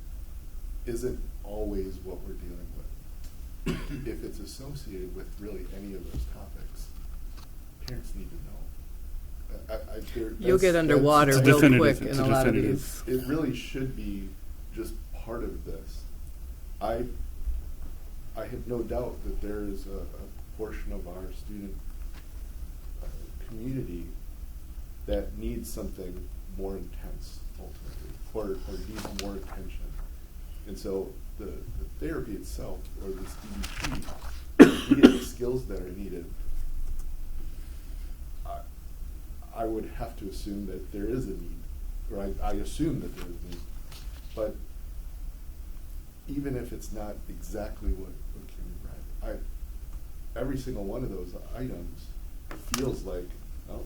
isn't always what we're dealing with, if it's associated with really any of those topics, parents need to know. You'll get underwater real quick in a lot of these. It really should be just part of this. I have no doubt that there is a portion of our student community that needs something more intense ultimately, or needs more attention. And so the therapy itself, or this DBT, to get the skills that are needed, I would have to assume that there is a need, or I assume that there is a need. But even if it's not exactly what Kim read, every single one of those items feels like, oh,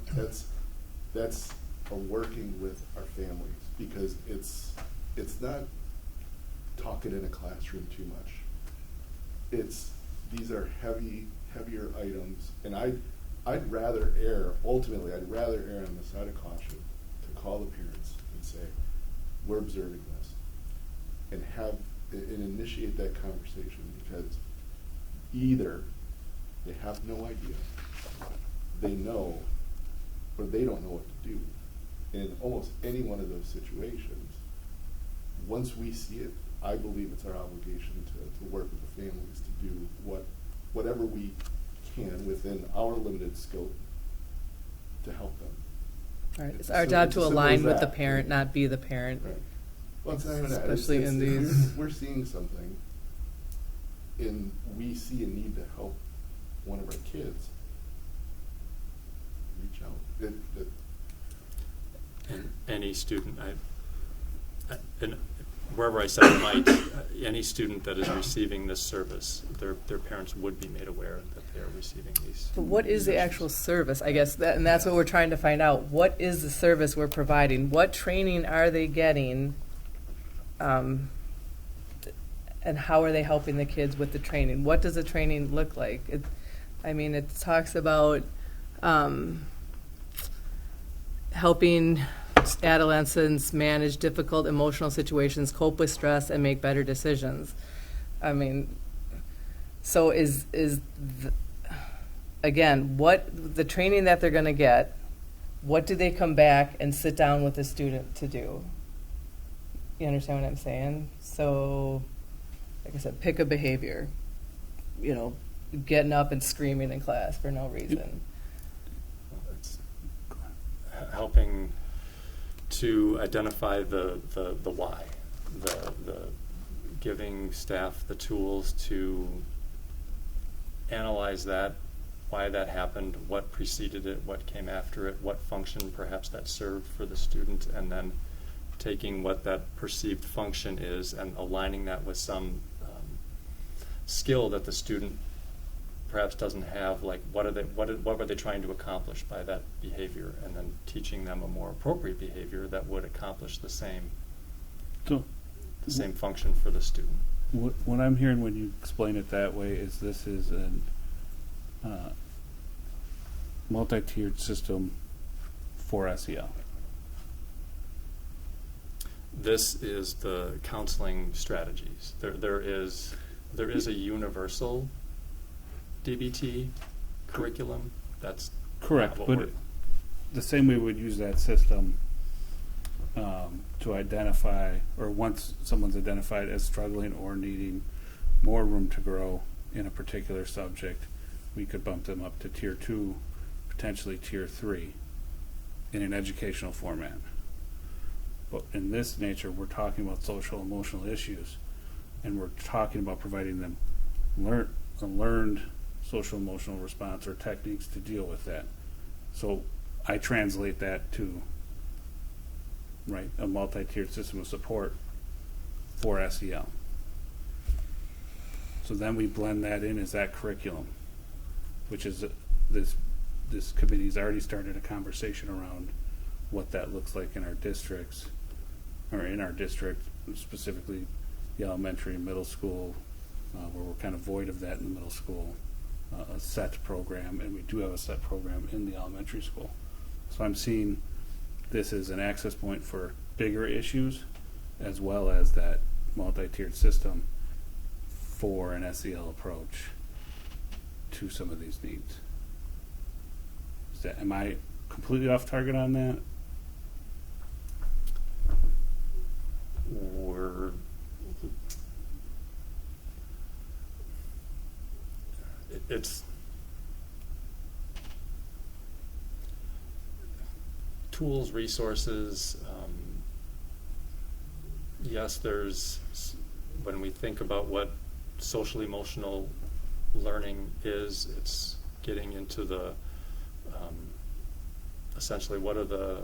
that's a working with our families, because it's not talking in a classroom too much. These are heavier items, and I'd rather err on the side of caution to call the parents and say, we're observing this, and initiate that conversation, because either they have no idea, they know, or they don't know what to do. And in almost any one of those situations, once we see it, I believe it's our obligation to work with the families to do whatever we can within our limited scope to help them. All right, it's our job to align with the parent, not be the parent. Right. Well, it's not even that. Especially in these. We're seeing something, and we see a need to help one of our kids. Reach out. And any student, and wherever I said it might, any student that is receiving this service, their parents would be made aware that they are receiving these. But what is the actual service? I guess that's what we're trying to find out. What is the service we're providing? What training are they getting and how are they helping the kids with the training? What does the training look like? It talks about helping adolescents manage difficult emotional situations, cope with stress, and make better decisions. So again, what the training that they're going to get, what do they come back and sit down with the student to do? You understand what I'm saying? So, like I said, pick a behavior. Getting up and screaming in class for no reason. It's helping to identify the why, the giving staff the tools to analyze that, why that happened, what preceded it, what came after it, what function perhaps that served for the student, and then taking what that perceived function is and aligning that with some skill that the student perhaps doesn't have, like what were they trying to accomplish by that behavior, and then teaching them a more appropriate behavior that would accomplish the same function for the student. What I'm hearing when you explain it that way is this is a multi-tiered system for SEL. This is the counseling strategies. There is a universal DBT curriculum. That's correct, not what but we're- the same way we'd use that system to identify, or once someone's identified as struggling or needing more room to grow in a particular subject, we could bump them up to tier 2, potentially tier 3 in an educational format. But in this nature, we're talking about social emotional issues, and we're talking about providing them a learned social emotional response or techniques to deal with that. So I translate that to a multi-tiered system of support for SEL. So then we blend that in as that curriculum, which is this committee's already started a conversation around what that looks like in our districts, or in our district, specifically the elementary and middle school, where we're kind of void of that in the middle school, a set program, and we do have a set program in the elementary school. So I'm seeing this as an access point for bigger issues, as well as that multi-tiered system for an SEL approach to some of these needs. Am I completely off target on that? It's tools, resources. Yes, when we think about what social emotional learning is, it's getting into the essentially what are the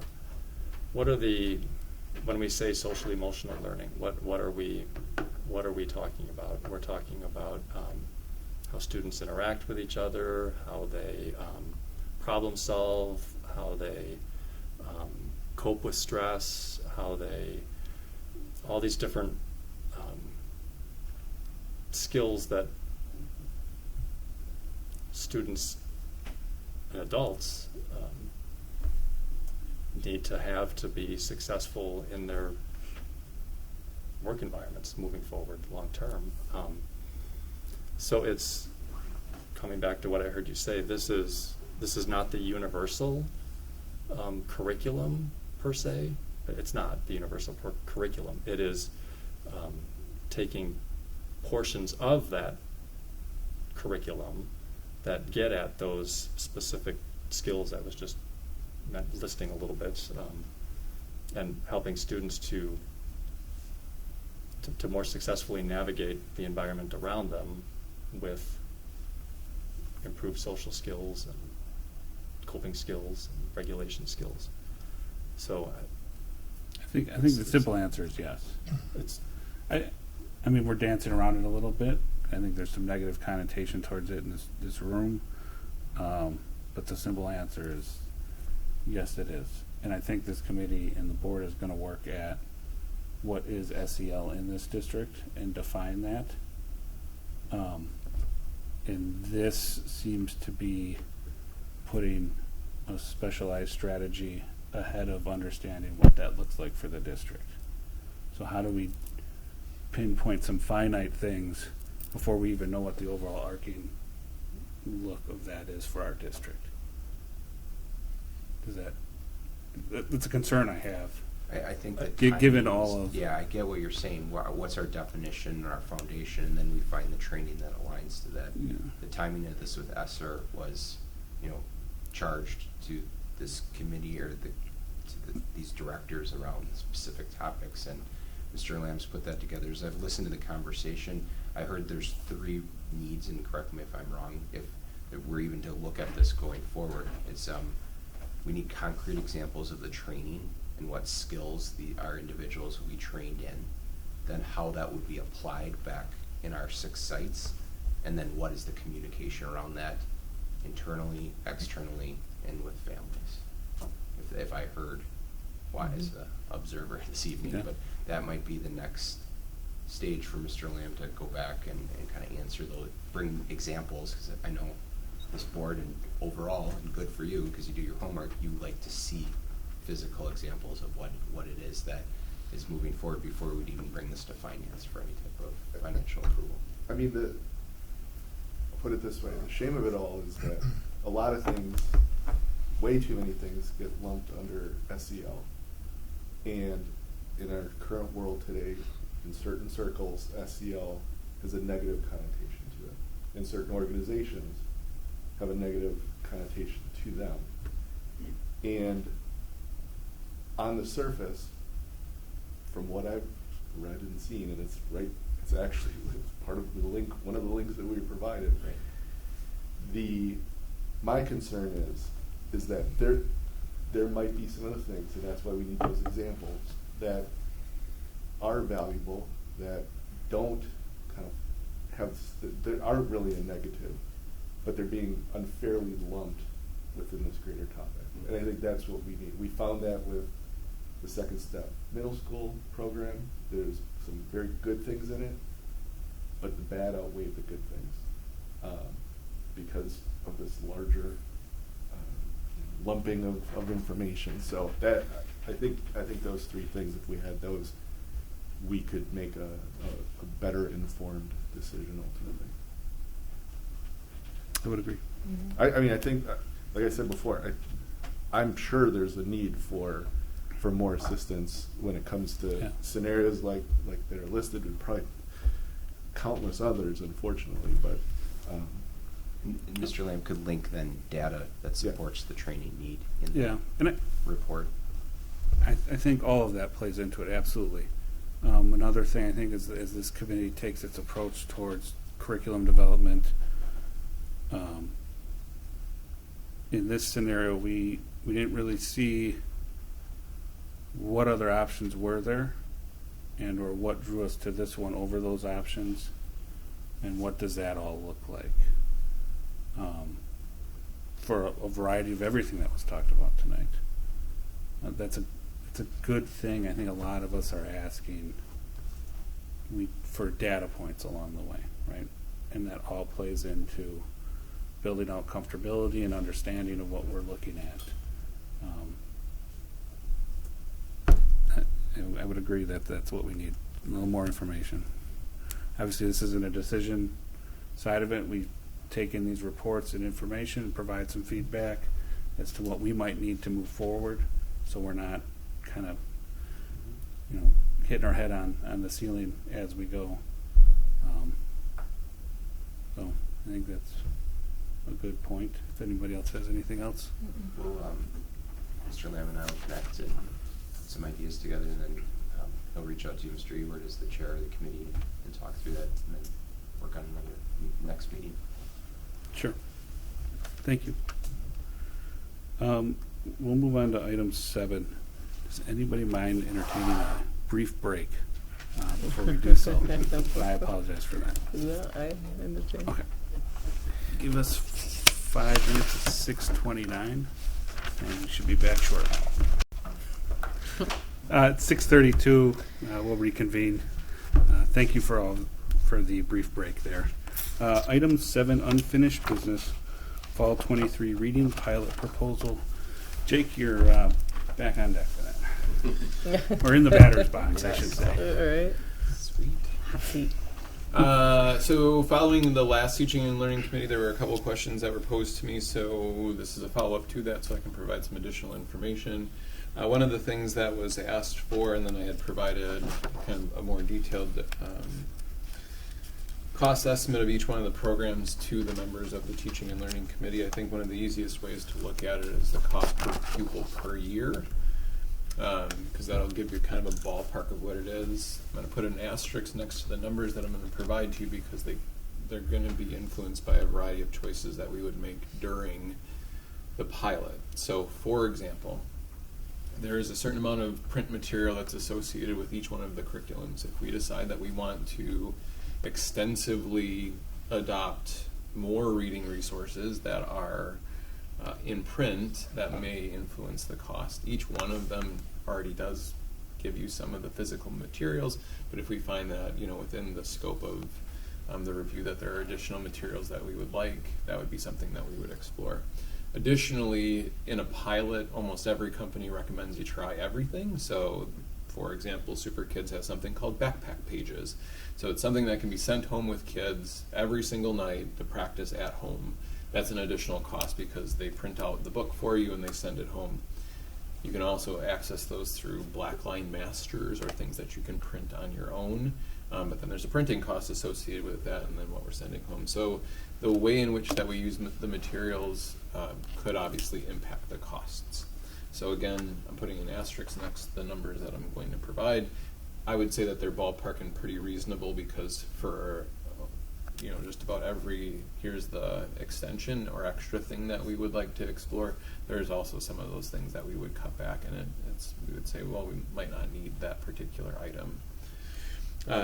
when we say social emotional learning, what are we talking about? We're talking about how students interact with each other, how they problem solve, how they cope with stress, all these different skills that students and adults need to have to be successful in their work environments moving forward long term. So it's coming back to what I heard you say. This is not the universal curriculum per se. It's not the universal curriculum. It is taking portions of that curriculum that get at those specific skills I was just listing a little bit, and helping students to more successfully navigate the environment around them with improved social skills and coping skills and regulation skills. So I think the simple answer is yes. I mean, we're dancing around it a little bit. I think there's some negative connotation towards it in this room, but the simple answer is yes, it is. And I think this committee and the board is going to work at what is SEL in this district and define that. And this seems to be putting a specialized strategy ahead of understanding what that looks like for the district. So how do we pinpoint some finite things before we even know what the overall arcing look of that is for our district? Does that's a concern I have. I think that Given timing all is- of- Yeah, I get what you're saying. What's our definition, our foundation, and then we find the training that aligns to that. Yeah. The timing of this with ESSER was, charged to this committee or these directors around specific topics, and Mr. Lamb's put that together. As I've listened to the conversation, I heard there's 3 needs, and correct me if I'm wrong, if we're even to look at this going forward. It's we need concrete examples of the training and what skills our individuals will be trained in, then how that would be applied back in our 6 sites, and then what is the communication around that internally, externally, and with families. If I heard as an observer this evening, Yeah. but that might be the next stage for Mr. Lamb to go back and kind of answer those, bring examples, because I know this board and overall, and good for you, because you do your homework, you like to see physical examples of what it is that is moving forward before we'd even bring this to finance for any type of financial approval. I mean, I'll put it this way, the shame of it all is that a lot of things, way too many things get lumped under SEL. And in our current world today, in certain circles, SEL has a negative connotation to it. And certain organizations have a negative connotation to them. And on the surface, from what I've read and seen, and it's actually part of the link, one of the links that we provided. Right. My concern is that there might be some other things, and that's why we need those examples that are valuable, that don't kind of have, that aren't really a negative, but they're being unfairly lumped within this greater topic. And I think that's what we need. We found that with the Second Step middle school program. There's some very good things in it, but the bad outweighed the good things because of this larger lumping of information. So that I think those 3 things, if we had those, we could make a better informed decision ultimately. I would agree. I mean, I think, like I said before, I'm sure there's a need for more assistance when it comes to scenarios like that are listed, and probably countless others, unfortunately. But Mr. Lamb could link then data that supports the training need in Yeah, and the report. I think all of that plays into it, absolutely. Another thing I think is as this committee takes its approach towards curriculum development, in this scenario, we didn't really see what other options were there, and or what drew us to this one over those options, and what does that all look like for a variety of everything that was talked about tonight. It's a good thing. I think a lot of us are asking for data points along the way, right? And that all plays into building out comfortability and understanding of what we're looking at. I would agree that that's what we need, a little more information. Obviously, this isn't a decision side of it. We take in these reports and information and provide some feedback as to what we might need to move forward, so we're not kind of, hitting our head on the ceiling as we go. So I think that's a good point. If anybody else has anything else. Well, Mr. Lamb and I will connect and put some ideas together, and then he'll reach out to you, Mr. Ewert, as the chair of the committee, and talk through that, and then work on another next meeting. Sure. Thank you. We'll move on to item 7. Does anybody mind entertaining a brief break before we do so? I apologize for that. No, I understand. Okay. Give us 5 minutes at 6:29, and we should be back shortly. At 6:32, we'll reconvene. Thank you for the brief break there. Item 7, unfinished business, fall 23 reading pilot proposal. Jake, you're back on deck for that. Or in the batter's box, I should say. All right. Sweet. Hot seat. So following the last teaching and learning committee, there were a couple of questions that were posed to me, so this is a follow-up to that so I can provide some additional information. One of the things that was asked for, and then I had provided kind of a more detailed cost estimate of each one of the programs to the members of the teaching and learning committee. I think one of the easiest ways to look at it is the cost per pupil per year, because that'll give you kind of a ballpark of what it is. I'm going to put an asterisk next to the numbers that I'm going to provide to you because they're going to be influenced by a variety of choices that we would make during the pilot. So, for example, there is a certain amount of print material that's associated with each one of the curriculums. If we decide that we want to extensively adopt more reading resources that are in print, that may influence the cost. Each one of them already does give you some of the physical materials, but if we find that, within the scope of the review that there are additional materials that we would like, that would be something that we would explore. Additionally, in a pilot, almost every company recommends you try everything. So, for example, Super Kids has something called backpack pages. So it's something that can be sent home with kids every single night to practice at home. That's an additional cost because they print out the book for you and they send it home. You can also access those through Blackline Masters or things that you can print on your own. But then there's a printing cost associated with that and then what we're sending home. So the way in which that we use the materials could obviously impact the costs. So again, I'm putting an asterisk next to the numbers that I'm going to provide. I would say that they're ballparking pretty reasonable because for just about every here's the extension or extra thing that we would like to explore, there's also some of those things that we would cut back, and we would say, well, we might not need that particular item.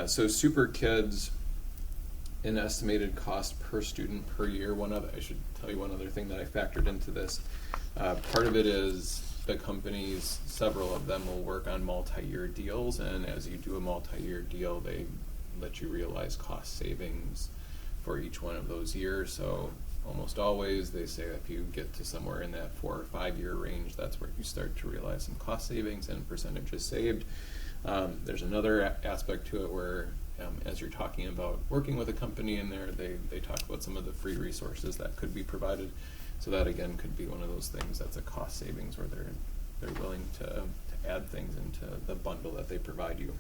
So Super Kids, an estimated cost per student per year. I should tell you one other thing that I factored into this. Part of it is the companies, several of them will work on multi-year deals, and as you do a multi-year deal, they let you realize cost savings for each one of those years. So almost always they say if you get to somewhere in that 4 or 5 year range, that's where you start to realize some cost savings and percentages saved. There's another aspect to it where as you're talking about working with a company in there, they talk about some of the free resources that could be provided. So that again could be one of those things that's a cost savings where they're willing to add things into the bundle that they provide you.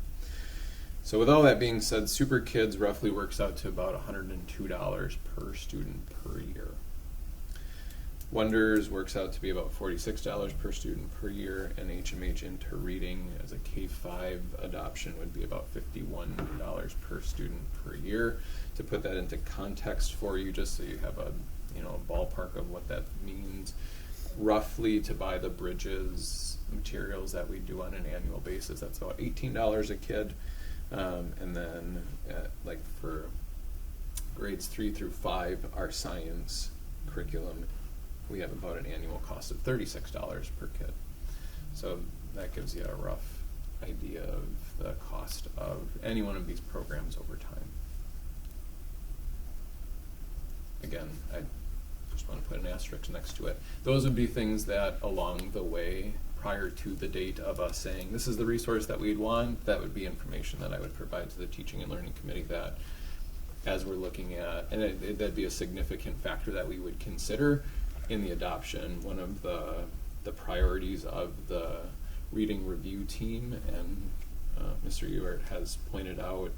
So with all that being said, Super Kids roughly works out to about $102 per student per year. Wonders works out to be about $46 per student per year, and HMH Into Reading as a K-5 adoption would be about $51 per student per year. To put that into context for you, just so you have a ballpark of what that means, roughly to buy the Bridges materials that we do on an annual basis, that's about $18 a kid. And then for grades 3 through 5, our science curriculum, we have about an annual cost of $36 per kid. So that gives you a rough idea of the cost of any one of these programs over time. Again, I just want to put an asterisk next to it. Those would be things that along the way, prior to the date of us saying this is the resource that we'd want, that would be information that I would provide to the Teaching and Learning Committee that as we're looking at, and that'd be a significant factor that we would consider in the adoption. One of the priorities of the reading review team, and Mr. Ewert has pointed out,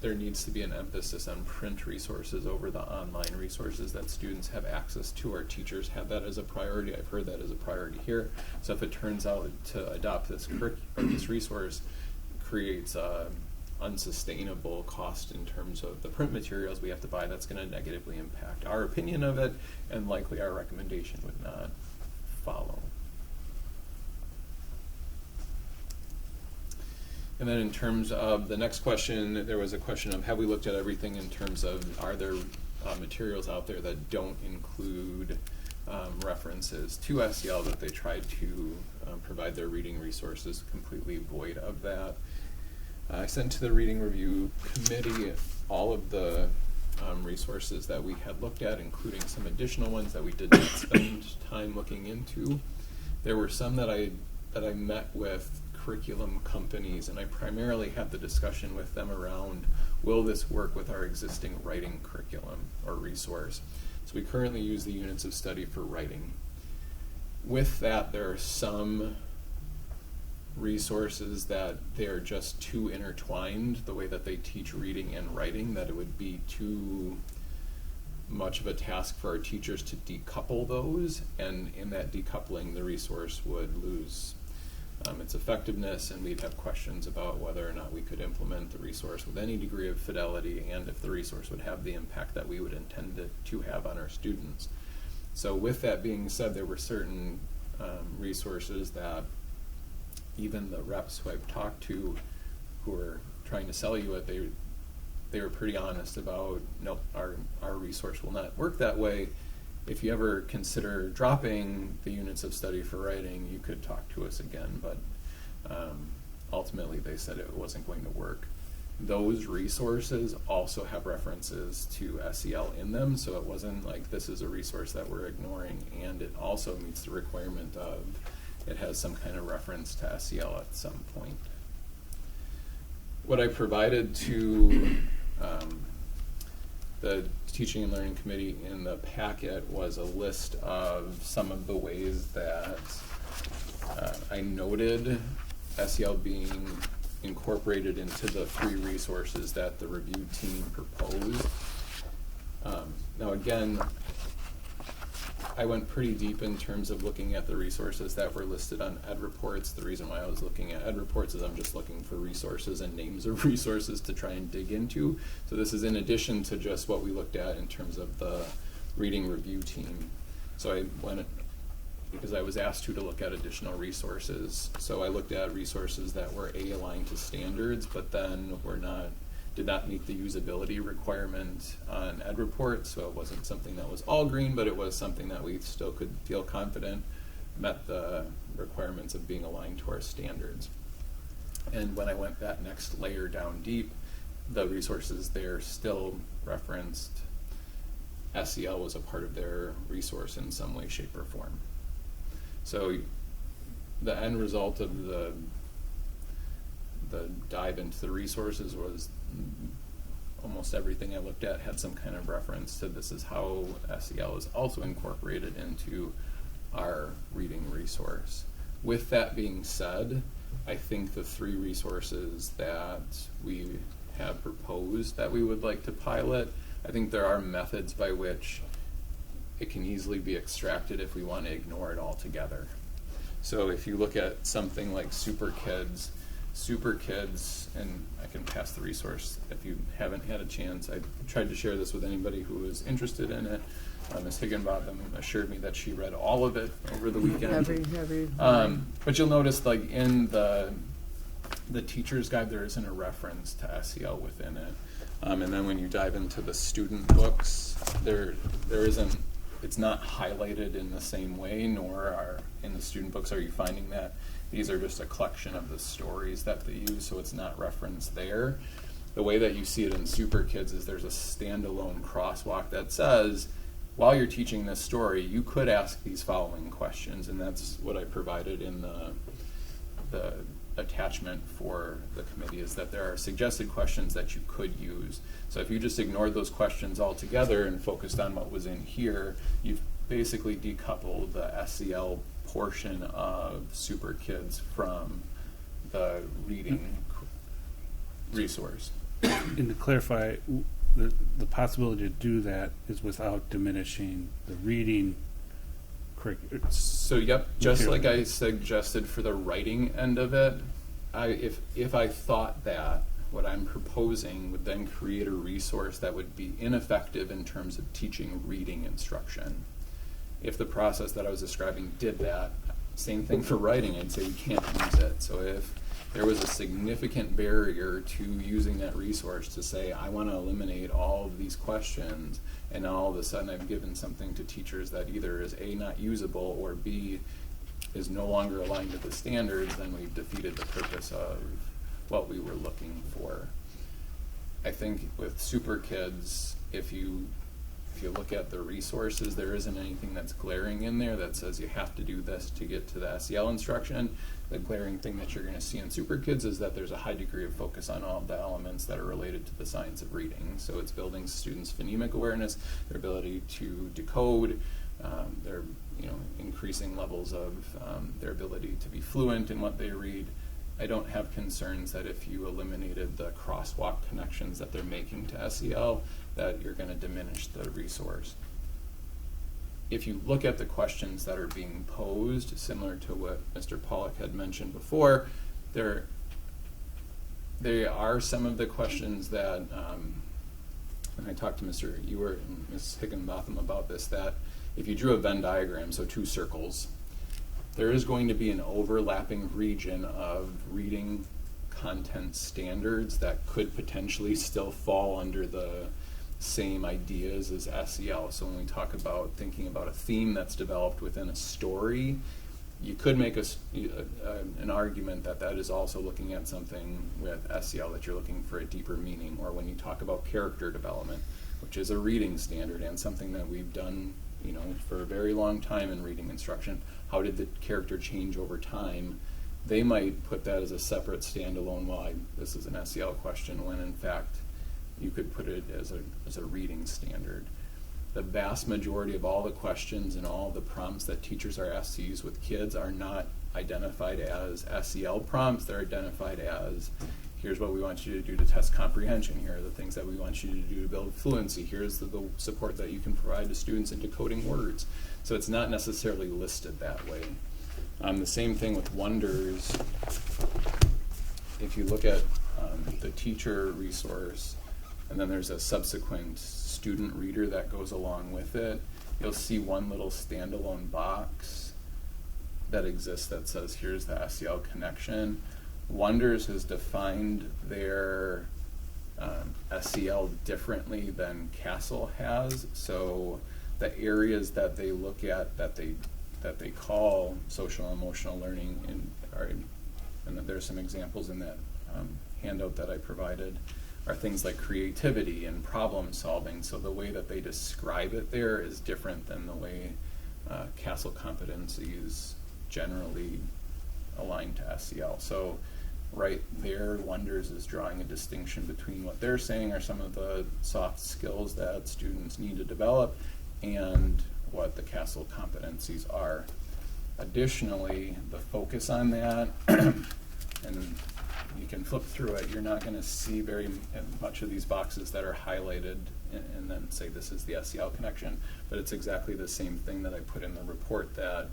there needs to be an emphasis on print resources over the online resources that students have access to. Our teachers have that as a priority. I've heard that as a priority here. So if it turns out to adopt this this resource creates unsustainable cost in terms of the print materials we have to buy, that's going to negatively impact our opinion of it, and likely our recommendation would not follow. And then in terms of the next question, there was a question of have we looked at everything in terms of are there materials out there that don't include references to SEL that they tried to provide their reading resources completely void of that. I sent to the reading review committee all of the resources that we had looked at, including some additional ones that we did not spend time looking into. There were some that I met with curriculum companies, and I primarily had the discussion with them around, will this work with our existing writing curriculum or resource? So we currently use the units of study for writing. With that, there are some resources that they are just too intertwined, the way that they teach reading and writing, that it would be too much of a task for our teachers to decouple those, and in that decoupling, the resource would lose its effectiveness, and we'd have questions about whether or not we could implement the resource with any degree of fidelity, and if the resource would have the impact that we would intend it to have on our students. So with that being said, there were certain resources that even the reps who I've talked to who are trying to sell you it, they were pretty honest about, nope, our resource will not work that way. If you ever consider dropping the units of study for writing, you could talk to us again, but ultimately they said it wasn't going to work. Those resources also have references to SEL in them, so it wasn't like this is a resource that we're ignoring, and it also meets the requirement of it has some kind of reference to SEL at some point. What I provided to the Teaching and Learning Committee in the packet was a list of some of the ways that I noted SEL being incorporated into the 3 resources that the review team proposed. Now again, I went pretty deep in terms of looking at the resources that were listed on EdReports. The reason why I was looking at EdReports is I'm just looking for resources and names of resources to try and dig into. So this is in addition to just what we looked at in terms of the reading review team. So I went, because I was asked to look at additional resources. So I looked at resources that were aligned to standards, but then did not meet the usability requirement on EdReport, so it wasn't something that was all green, but it was something that we still could feel confident met the requirements of being aligned to our standards. And when I went that next layer down deep, the resources there still referenced SEL was a part of their resource in some way, shape, or form. So the end result of the dive into the resources was almost everything I looked at had some kind of reference to this is how SEL is also incorporated into our reading resource. With that being said, I think the 3 resources that we have proposed that we would like to pilot, I think there are methods by which it can easily be extracted if we want to ignore it altogether. So if you look at something like Super Kids, and I can pass the resource if you haven't had a chance. I tried to share this with anybody who was interested in it. Ms. Higginbotham assured me that she read all of it over the weekend. But you'll notice, like in the teacher's guide, there isn't a reference to SEL within it. And then when you dive into the student books, there isn't. It's not highlighted in the same way, nor in the student books are you finding that. These are just a collection of the stories that they use, so it's not referenced there. The way that you see it in Super Kids is there's a standalone crosswalk that says, while you're teaching this story, you could ask these following questions, and that's what I provided in the attachment for the committee, is that there are suggested questions that you could use. So if you just ignored those questions altogether and focused on what was in here, you've basically decoupled the SEL portion of Super Kids from the reading resource. And to clarify, the possibility to do that is without diminishing the reading curriculum. So yep, just like I suggested for the writing end of it, if I thought that what I'm proposing would then create a resource that would be ineffective in terms of teaching reading instruction. If the process that I was describing did that, same thing for writing, I'd say we can't use it. So there was a significant barrier to using that resource to say, I want to eliminate all of these questions, and now all of a sudden I've given something to teachers that either is A, not usable, or B, is no longer aligned to the standards, then we've defeated the purpose of what we were looking for. I think with Super Kids, if you look at the resources, there isn't anything that's glaring in there that says you have to do this to get to the SEL instruction. The glaring thing that you're going to see in Super Kids is that there's a high degree of focus on all of the elements that are related to the science of reading. So it's building students' phonemic awareness, their ability to decode, their increasing levels of their ability to be fluent in what they read. I don't have concerns that if you eliminated the crosswalk connections that they're making to SEL, that you're going to diminish the resource. If you look at the questions that are being posed, similar to what Mr. Pollack had mentioned before, there are some of the questions that, and I talked to Mr. Ewert and Ms. Higginbotham about this, that if you drew a Venn diagram, so two circles, there is going to be an overlapping region of reading content standards that could potentially still fall under the same ideas as SEL. So when we talk about thinking about a theme that's developed within a story, you could make an argument that that is also looking at something with SEL, that you're looking for a deeper meaning. Or when you talk about character development, which is a reading standard and something that we've done for a very long time in reading instruction, how did the character change over time? They might put that as a separate standalone, this is an SEL question, when in fact you could put it as a reading standard. The vast majority of all the questions and all the prompts that teachers are asked to use with kids are not identified as SEL prompts. They're identified as, here's what we want you to do to test comprehension. Here are the things that we want you to do to build fluency. Here's the support that you can provide to students in decoding words. So it's not necessarily listed that way. The same thing with Wonders. If you look at the teacher resource, and then there's a subsequent student reader that goes along with it, you'll see one little standalone box that exists that says, here's the SEL connection. Wonders has defined their SEL differently than Castle has. So the areas that they look at that they call social and emotional learning, and there's some examples in that handout that I provided, are things like creativity and problem solving. So the way that they describe it there is different than the way Castle competencies generally align to SEL. So right there, Wonders is drawing a distinction between what they're saying are some of the soft skills that students need to develop and what the Castle competencies are. Additionally, the focus on that, and you can flip through it, you're not going to see very much of these boxes that are highlighted and then say this is the SEL connection, but it's exactly the same thing that I put in the report, that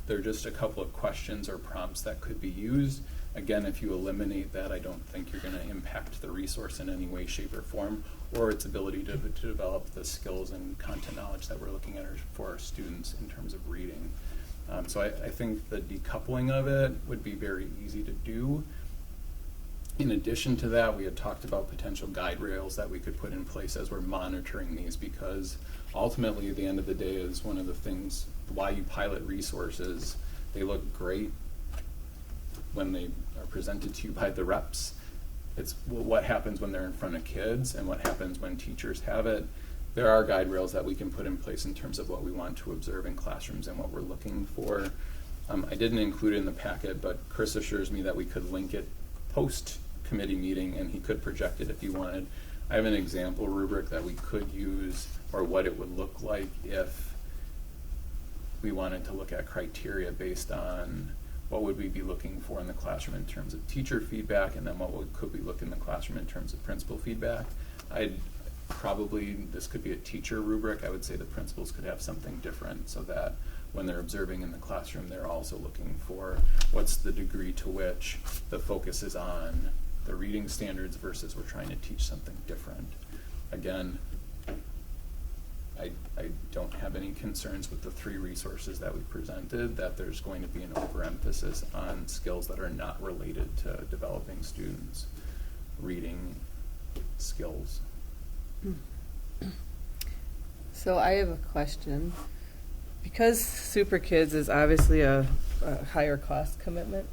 they're just a couple of questions or prompts that could be used. Again, if you eliminate that, I don't think you're going to impact the resource in any way, shape, or form, or its ability to develop the skills and content knowledge that we're looking at for our students in terms of reading. So I think the decoupling of it would be very easy to do. In addition to that, we had talked about potential guide rails that we could put in place as we're monitoring these, because ultimately at the end of the day is one of the things why you pilot resources. They look great when they are presented to you by the reps. It's what happens when they're in front of kids and what happens when teachers have it. There are guide rails that we can put in place in terms of what we want to observe in classrooms and what we're looking for. I didn't include it in the packet, but Chris assures me that we could link it post-committee meeting and he could project it if he wanted. I have an example rubric that we could use, or what it would look like if we wanted to look at criteria based on what would we be looking for in the classroom in terms of teacher feedback, and then could we look in the classroom in terms of principal feedback. This could be a teacher rubric. I would say the principals could have something different, so that when they're observing in the classroom, they're also looking for what's the degree to which the focus is on the reading standards versus we're trying to teach something different. Again, I don't have any concerns with the 3 resources that we presented, that there's going to be an overemphasis on skills that are not related to developing students' reading skills. So I have a question. Because Super Kids is obviously a higher cost commitment,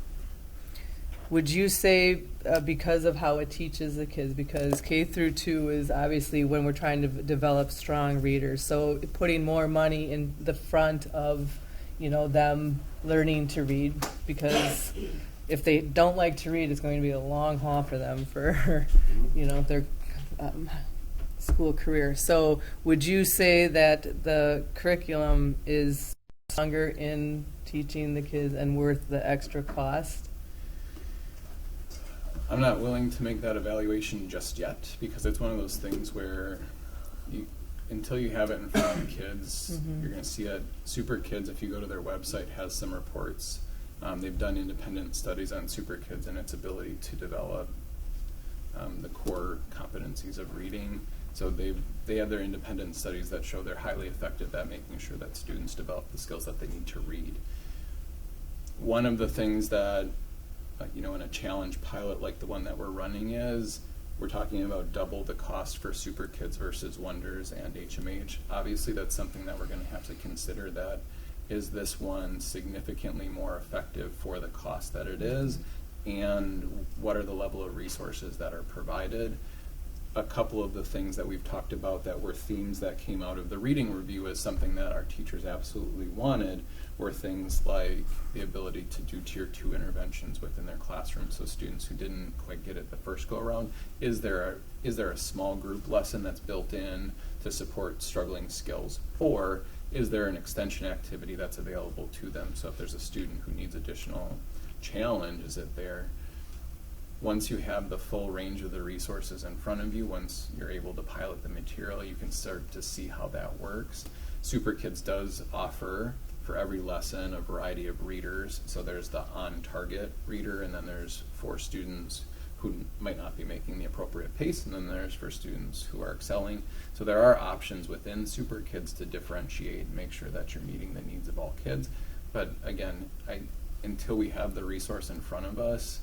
would you say because of how it teaches the kids, because K through 2 is obviously when we're trying to develop strong readers, so putting more money in the front of, them learning to read, because if they don't like to read, it's going to be a long haul for them for, their school career. So would you say that the curriculum is stronger in teaching the kids and worth the extra cost? I'm not willing to make that evaluation just yet, because it's one of those things where until you have it in front of kids, you're going to see it. Super Kids, if you go to their website, has some reports. They've done independent studies on Super Kids and its ability to develop the core competencies of reading. So they have their independent studies that show they're highly effective at making sure that students develop the skills that they need to read. One of the things that in a challenge pilot like the one that we're running is, we're talking about double the cost for Super Kids versus Wonders and HMH. Obviously, that's something that we're going to have to consider, that is this one significantly more effective for the cost that it is, and what are the level of resources that are provided. A couple of the things that we've talked about that were themes that came out of the reading review as something that our teachers absolutely wanted were things like the ability to do tier 2 interventions within their classroom, so students who didn't quite get it the first go around, is there a small group lesson that's built in to support struggling skills, or is there an extension activity that's available to them? So if there's a student who needs additional challenge, is it there? Once you have the full range of the resources in front of you, once you're able to pilot the material, you can start to see how that works. Super Kids does offer, for every lesson, a variety of readers. So there's the on-target reader, and then there's for students who might not be making the appropriate pace, and then there's for students who are excelling. So there are options within Super Kids to differentiate and make sure that you're meeting the needs of all kids. But again, until we have the resource in front of us,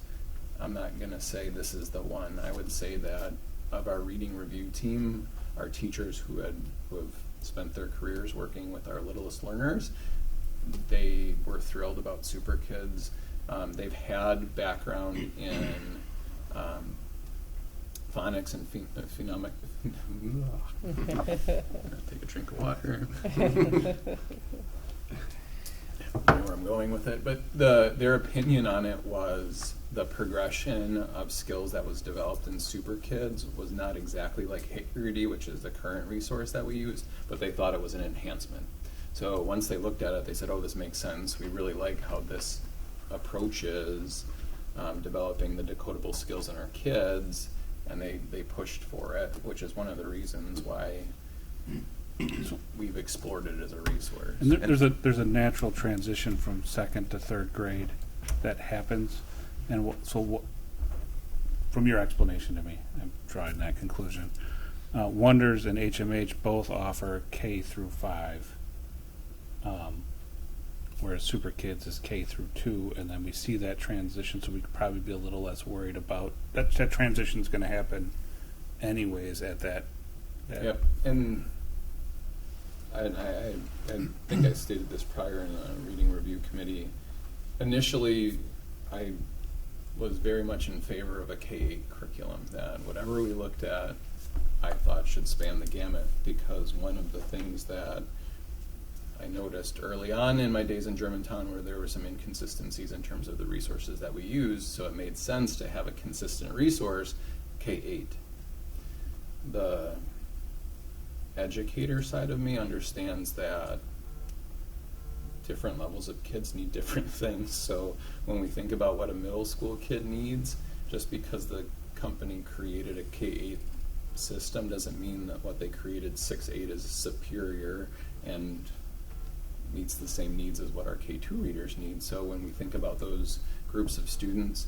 I'm not going to say this is the one. I would say that of our reading review team, our teachers who have spent their careers working with our littlest learners, they were thrilled about Super Kids. They've had background in phonics and phonemic. Take a drink of water. I know where I'm going with it, but their opinion on it was the progression of skills that was developed in Super Kids was not exactly like Hickory, which is the current resource that we use, but they thought it was an enhancement. So once they looked at it, they said, oh, this makes sense. We really like how this approaches developing the decodable skills in our kids, and they pushed for it, which is one of the reasons why we've explored it as a resource. And there's a natural transition from 2nd to 3rd grade that happens, and from your explanation to me, I'm drawing that conclusion. Wonders and HMH both offer K through 5, whereas Super Kids is K through 2, and then we see that transition, so we could probably be a little less worried about that transition's going to happen anyways at that. Yep, and I think I stated this prior in the reading review committee. Initially, I was very much in favor of a K-8 curriculum, that whatever we looked at, I thought should span the gamut, because one of the things that I noticed early on in my days in Germantown where there were some inconsistencies in terms of the resources that we used, so it made sense to have a consistent resource, K-8. The educator side of me understands that different levels of kids need different things. So when we think about what a middle school kid needs, just because the company created a K-8 system doesn't mean that what they created 6-8 is superior and meets the same needs as what our K2 readers need. So when we think about those groups of students,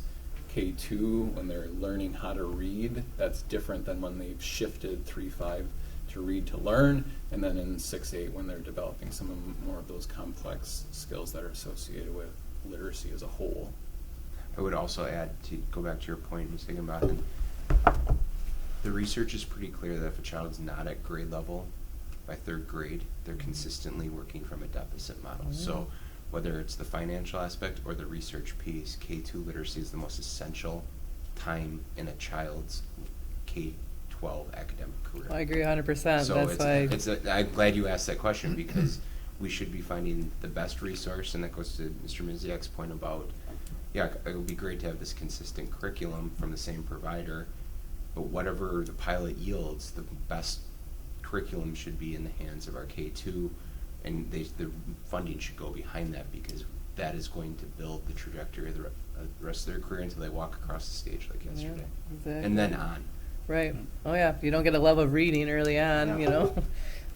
K2, when they're learning how to read, that's different than when they've shifted 3-5 to read to learn, and then in 6-8 when they're developing some more of those complex skills that are associated with literacy as a whole. I would also add, to go back to your point, Ms. Higginbotham, the research is pretty clear that if a child's not at grade level by 3rd grade, they're consistently working from a deficit model. So whether it's the financial aspect or the research piece, K-2 literacy is the most essential time in a child's K-12 academic career. I agree 100%. So That's why. I'm glad you asked that question, because we should be finding the best resource, and that goes to Mr. Miziak's point about, yeah, it would be great to have this consistent curriculum from the same provider, but whatever the pilot yields, the best curriculum should be in the hands of our K-2, and the funding should go behind that, because that is going to build the trajectory of the rest of their career until they walk across the stage like yesterday. Yeah, exactly. And then on. Right. Oh yeah. If you don't get a love of reading early on, Yeah. you know,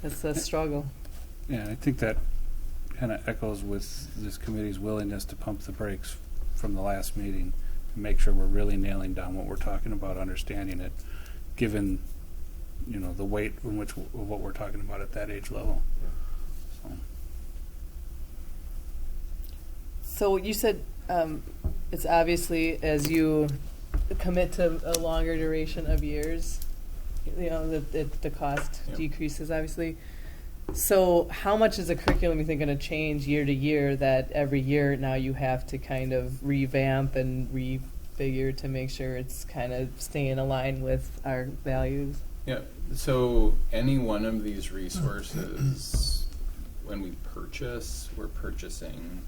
it's a struggle. Yeah, I think that kind of echoes with this committee's willingness to pump the brakes from the last meeting to make sure we're really nailing down what we're talking about, understanding it, given, you know, the weight in which of what we're talking about at that age level. So, So you said it's obviously as you commit to a longer duration of years, you know, the cost Yep. decreases obviously. So how much is the curriculum you think going to change year to year, that every year now you have to kind of revamp and refigure to make sure it's kind of staying aligned with our values? Yeah, so any one of these resources, when we purchase, we're purchasing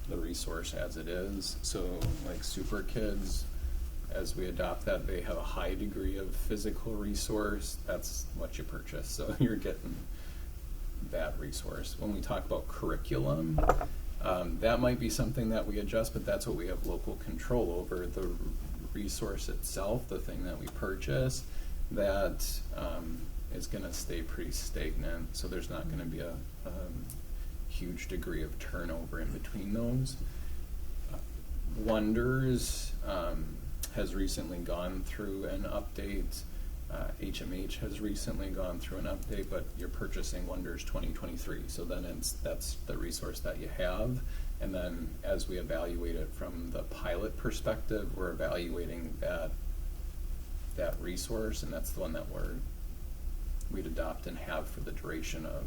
the resource as it is. So like Super Kids, as we adopt that, they have a high degree of physical resource. That's what you purchase. So you're getting that resource. When we talk about curriculum, that might be something that we adjust, but that's what we have local control over. The resource itself, the thing that we purchase, that is going to stay pretty stagnant. So there's not going to be a huge degree of turnover in between those. Wonders has recently gone through an update. HMH has recently gone through an update, but you're purchasing Wonders 2023, so then that's the resource that you have. And then as we evaluate it from the pilot perspective, we're evaluating that resource, and that's the one that we'd adopt and have for the duration of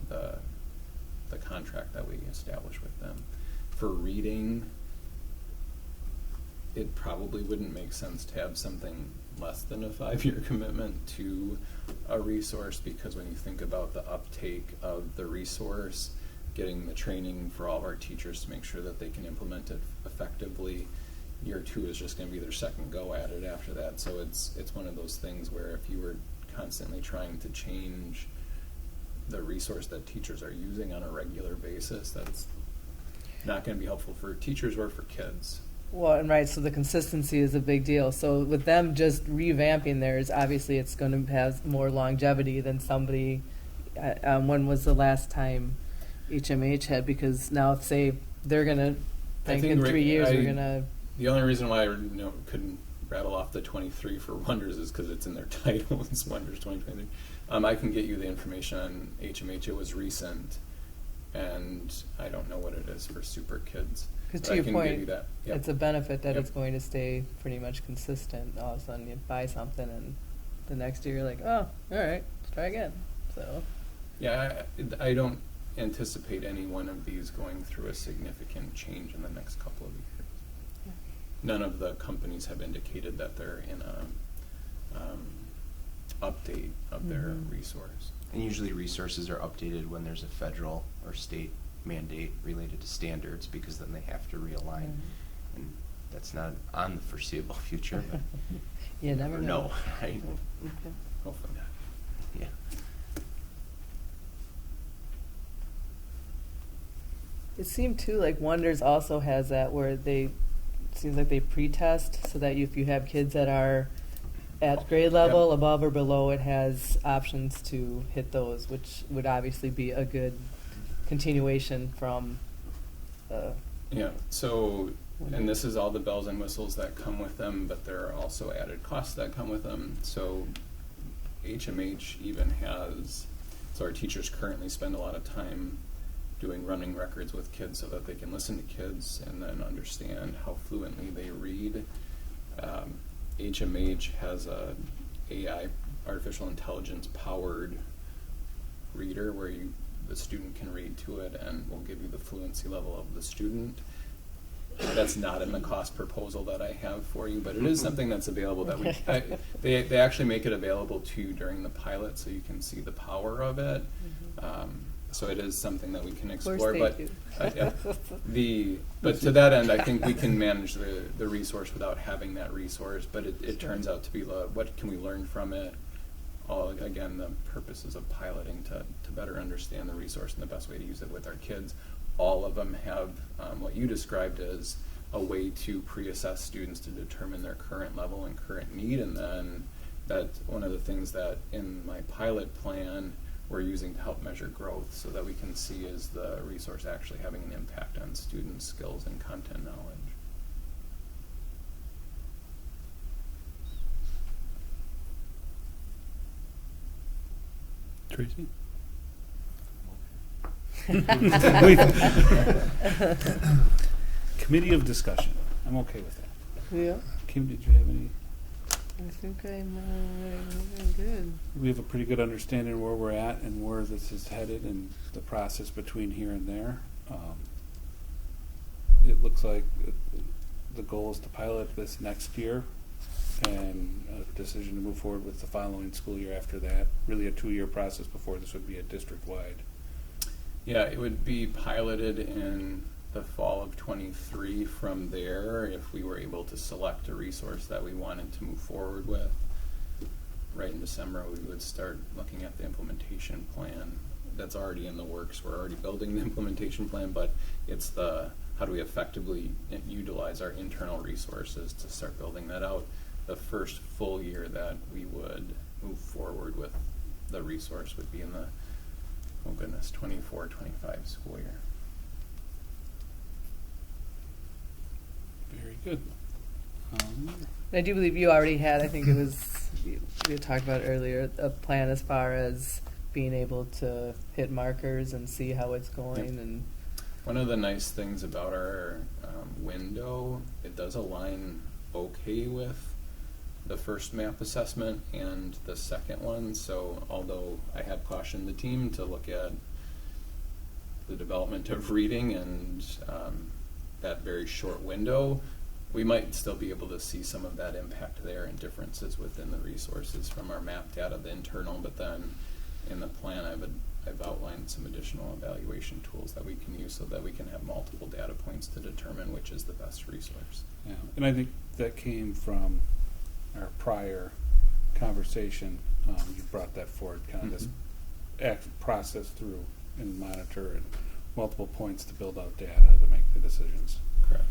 the contract that we establish with them. For reading, it probably wouldn't make sense to have something less than a 5-year commitment to a resource, because when you think about the uptake of the resource, getting the training for all of our teachers to make sure that they can implement it effectively, year 2 is just going to be their second go at it after that. So it's one of those things where if you were constantly trying to change the resource that teachers are using on a regular basis, that's not going to be helpful for teachers or for kids. Well, and right, so the consistency is a big deal. So with them just revamping theirs, obviously it's going to have more longevity than somebody. When was the last time HMH had? Because now, say they're going to think in 3 years we're going to. The only reason why I couldn't rattle off the 23 for Wonders is because it's in their title. It's Wonders 2023. I can get you the information on HMH. It was recent, and I don't know what it is for Super Kids. Because But to I your can give you point, that. Yep. it's a benefit that Yep. it's going to stay pretty much consistent. All of a sudden you buy something and the next year you're like, oh, all right, let's try again. So Yeah, I don't anticipate any one of these going through a significant change in the next couple of years. Yeah. None of the companies have indicated that they're in a update of their resource. And usually resources are updated when there's a federal or state mandate related to standards, because then they have to realign. And that's not on the foreseeable future, but you never know. right? Okay. Hopefully not. Yeah. It seemed too like Wonders also has that where seems like they pre-test so that if you have kids that are at grade level, Yep. above or below, it has options to hit those, which would obviously be a good continuation from. Yeah, so, and this is all the bells and whistles that come with them, but there are also added costs that come with them. So HMH even has, so our teachers currently spend a lot of time doing running records with kids so that they can listen to kids and then understand how fluently they read. HMH has a AI, artificial intelligence powered reader where the student can read to it and will give you the fluency level of the student. That's not in the cost proposal that I have for you, but it is something that's available that they actually make it available to you during the pilot so you can see the power of it. So it is something that we can explore. But but to that end, I think we can manage the resource without having that resource. But it turns out to be what can we learn from it? Again, the purposes of piloting to better understand the resource and the best way to use it with our kids. All of them have what you described as a way to pre-assess students to determine their current level and current need. And then that's one of the things that in my pilot plan we're using to help measure growth so that we can see is the resource actually having an impact on students' skills and content knowledge. Tracy? Committee of discussion. I'm okay with that. Yeah, Kim, did you have any? I think I'm good. We have a pretty good understanding where we're at and where this is headed and the process between here and there. It looks like the goal is to pilot this next year and a decision to move forward with the following school year after that. Really a 2-year process before this would be a district-wide. Yeah, it would be piloted in the fall of 23 from there if we were able to select a resource that we wanted to move forward with. Right in December, we would start looking at the implementation plan. That's already in the works. We're already building the implementation plan, but it's how do we effectively utilize our internal resources to start building that out. The first full year that we would move forward with the resource would be in the, oh goodness, 24-25 school year. Very good. I do believe you already had, I think it was, we had talked about earlier, a plan as far as being able to hit markers and see how it's going. And one of the nice things about our window, it does align okay with the first map assessment and the second one. So although I had cautioned the team to look at the development of reading and that very short window, we might still be able to see some of that impact there and differences within the resources from our map data, the internal, but then in the plan I've outlined some additional evaluation tools that we can use so that we can have multiple data points to determine which is the best resource. Yeah, and I think that came from our prior conversation. You brought that forward, kind of this process through and monitor and multiple points to build out data to make the decisions. Correct.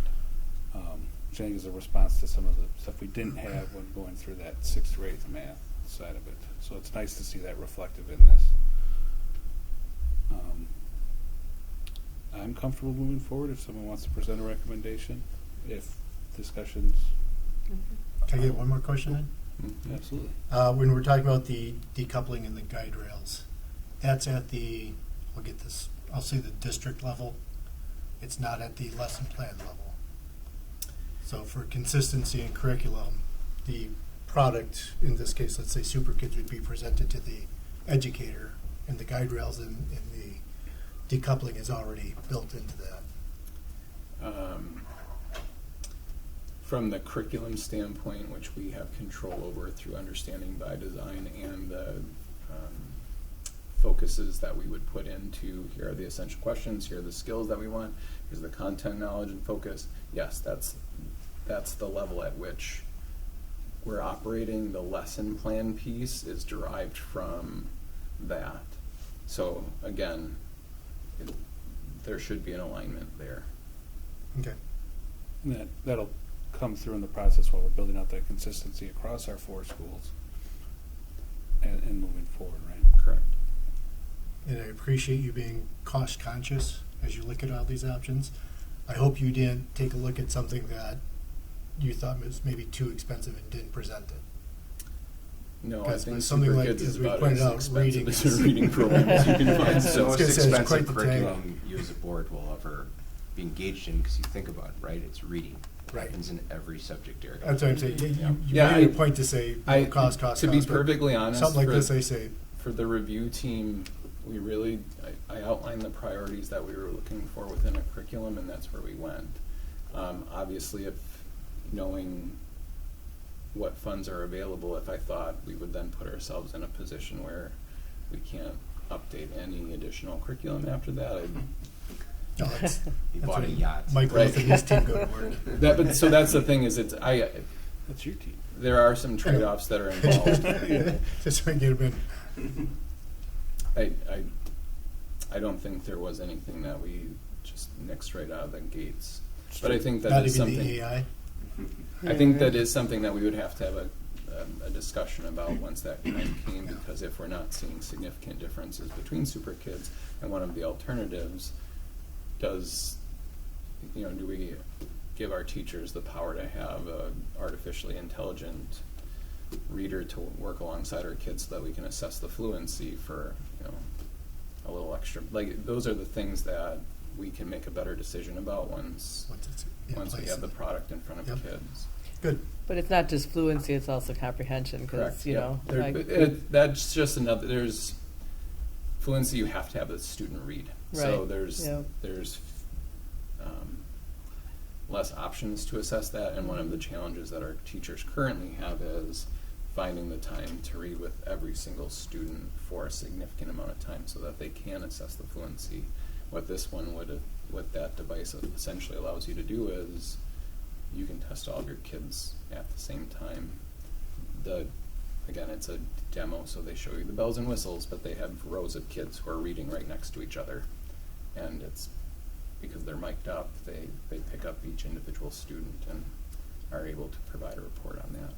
Which I think is a response to some of the stuff we didn't have when going through that 6th or 8th math side of it. So it's nice to see that reflective in this. I'm comfortable moving forward if someone wants to present a recommendation. If discussions, Can I get one more question in? Mm-hmm. absolutely. When we're talking about the decoupling and the guide rails, that's at the, I'll say the district level. It's not at the lesson plan level. So for consistency in curriculum, the product, in this case, let's say Super Kids, would be presented to the educator, and the guide rails and the decoupling is already built into that. From the curriculum standpoint, which we have control over through understanding by design and the focuses that we would put into, here are the essential questions, here are the skills that we want, here's the content, knowledge, and focus. Yes, that's the level at which we're operating. The lesson plan piece is derived from that. So again, there should be an alignment there. Okay. And that'll come through in the process while we're building out that consistency across our 4 schools and moving forward, right? Correct. And I appreciate you being cost conscious as you look at all these options. I hope you didn't take a look at something that you thought was maybe too expensive and didn't present it. No, I Because think something Super like, Kids as is we about pointed as out, expensive reading as is- a reading program as you can find. It's the So most gonna say it's quite expensive the curriculum you as a board will ever be engaged in, because you think about it, right? It's reading. Right. Happens in every subject area. That's what I'm saying. You Yeah, made a I- point to say, cost, to be but perfectly honest, something like for- this, I say, For the review team, we really, I outlined the priorities that we were looking for within a curriculum, and that's where we went. Obviously, if knowing what funds are available, if I thought we would then put ourselves in a position where we can't update any additional curriculum after that, I'd no, that's, He that's bought a what yacht. Mike Right. Roth and his team go to work. But so that's the thing, is That's your team. there are some trade-offs that are involved. Just trying to get him in. I don't think there was anything that we just nixed right out of the gates. But I think that Not is even something. the AI. I think that is something that we would have to have a discussion about once that time came, because if we're not seeing significant differences between Super Kids and one of the alternatives, do we give our teachers the power to have a artificially intelligent reader to work alongside our kids so that we can assess the fluency for, a little extra, like, those are the things that we can make a better decision about once Once it's in we place. have the product in front of Yep. kids. Good. But it's not just fluency, it's also comprehension, because, Correct. you yeah. know, There- like, that's just another. There's fluency. You have to have the student read. So Right, there's yeah. less options to assess that, and one of the challenges that our teachers currently have is finding the time to read with every single student for a significant amount of time, so that they can assess the fluency. What that device essentially allows you to do is you can test all of your kids at the same time. Again, it's a demo, so they show you the bells and whistles, but they have rows of kids who are reading right next to each other. And it's because they're mic'd up, they pick up each individual student and are able to provide a report on that.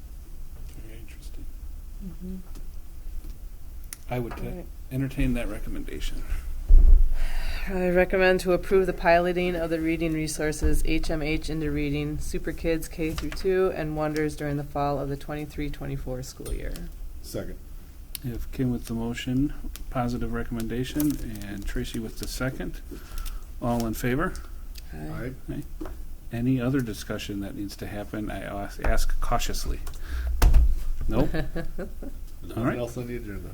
Very interesting. Mhm. I would Right. entertain that recommendation. I recommend to approve the piloting of the reading resources HMH into reading Super Kids K through 2 and Wonders during the fall of the 23-24 school year. Second. We have Kim with the motion, positive recommendation, and Tracy with the second. All in favor? Aye. Aye. Any other discussion that needs to happen, I ask cautiously. Nope. All Nothing right. else on the agenda.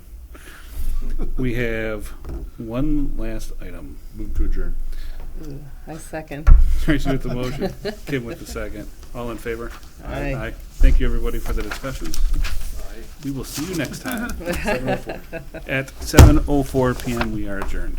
We have one last item. Move to adjourn. Ooh, I second. Tracy with the motion, Kim with the second. All in favor? Aye. Thank you, everybody, for the discussions. We will see you next time. At 7:04 PM, we are adjourned.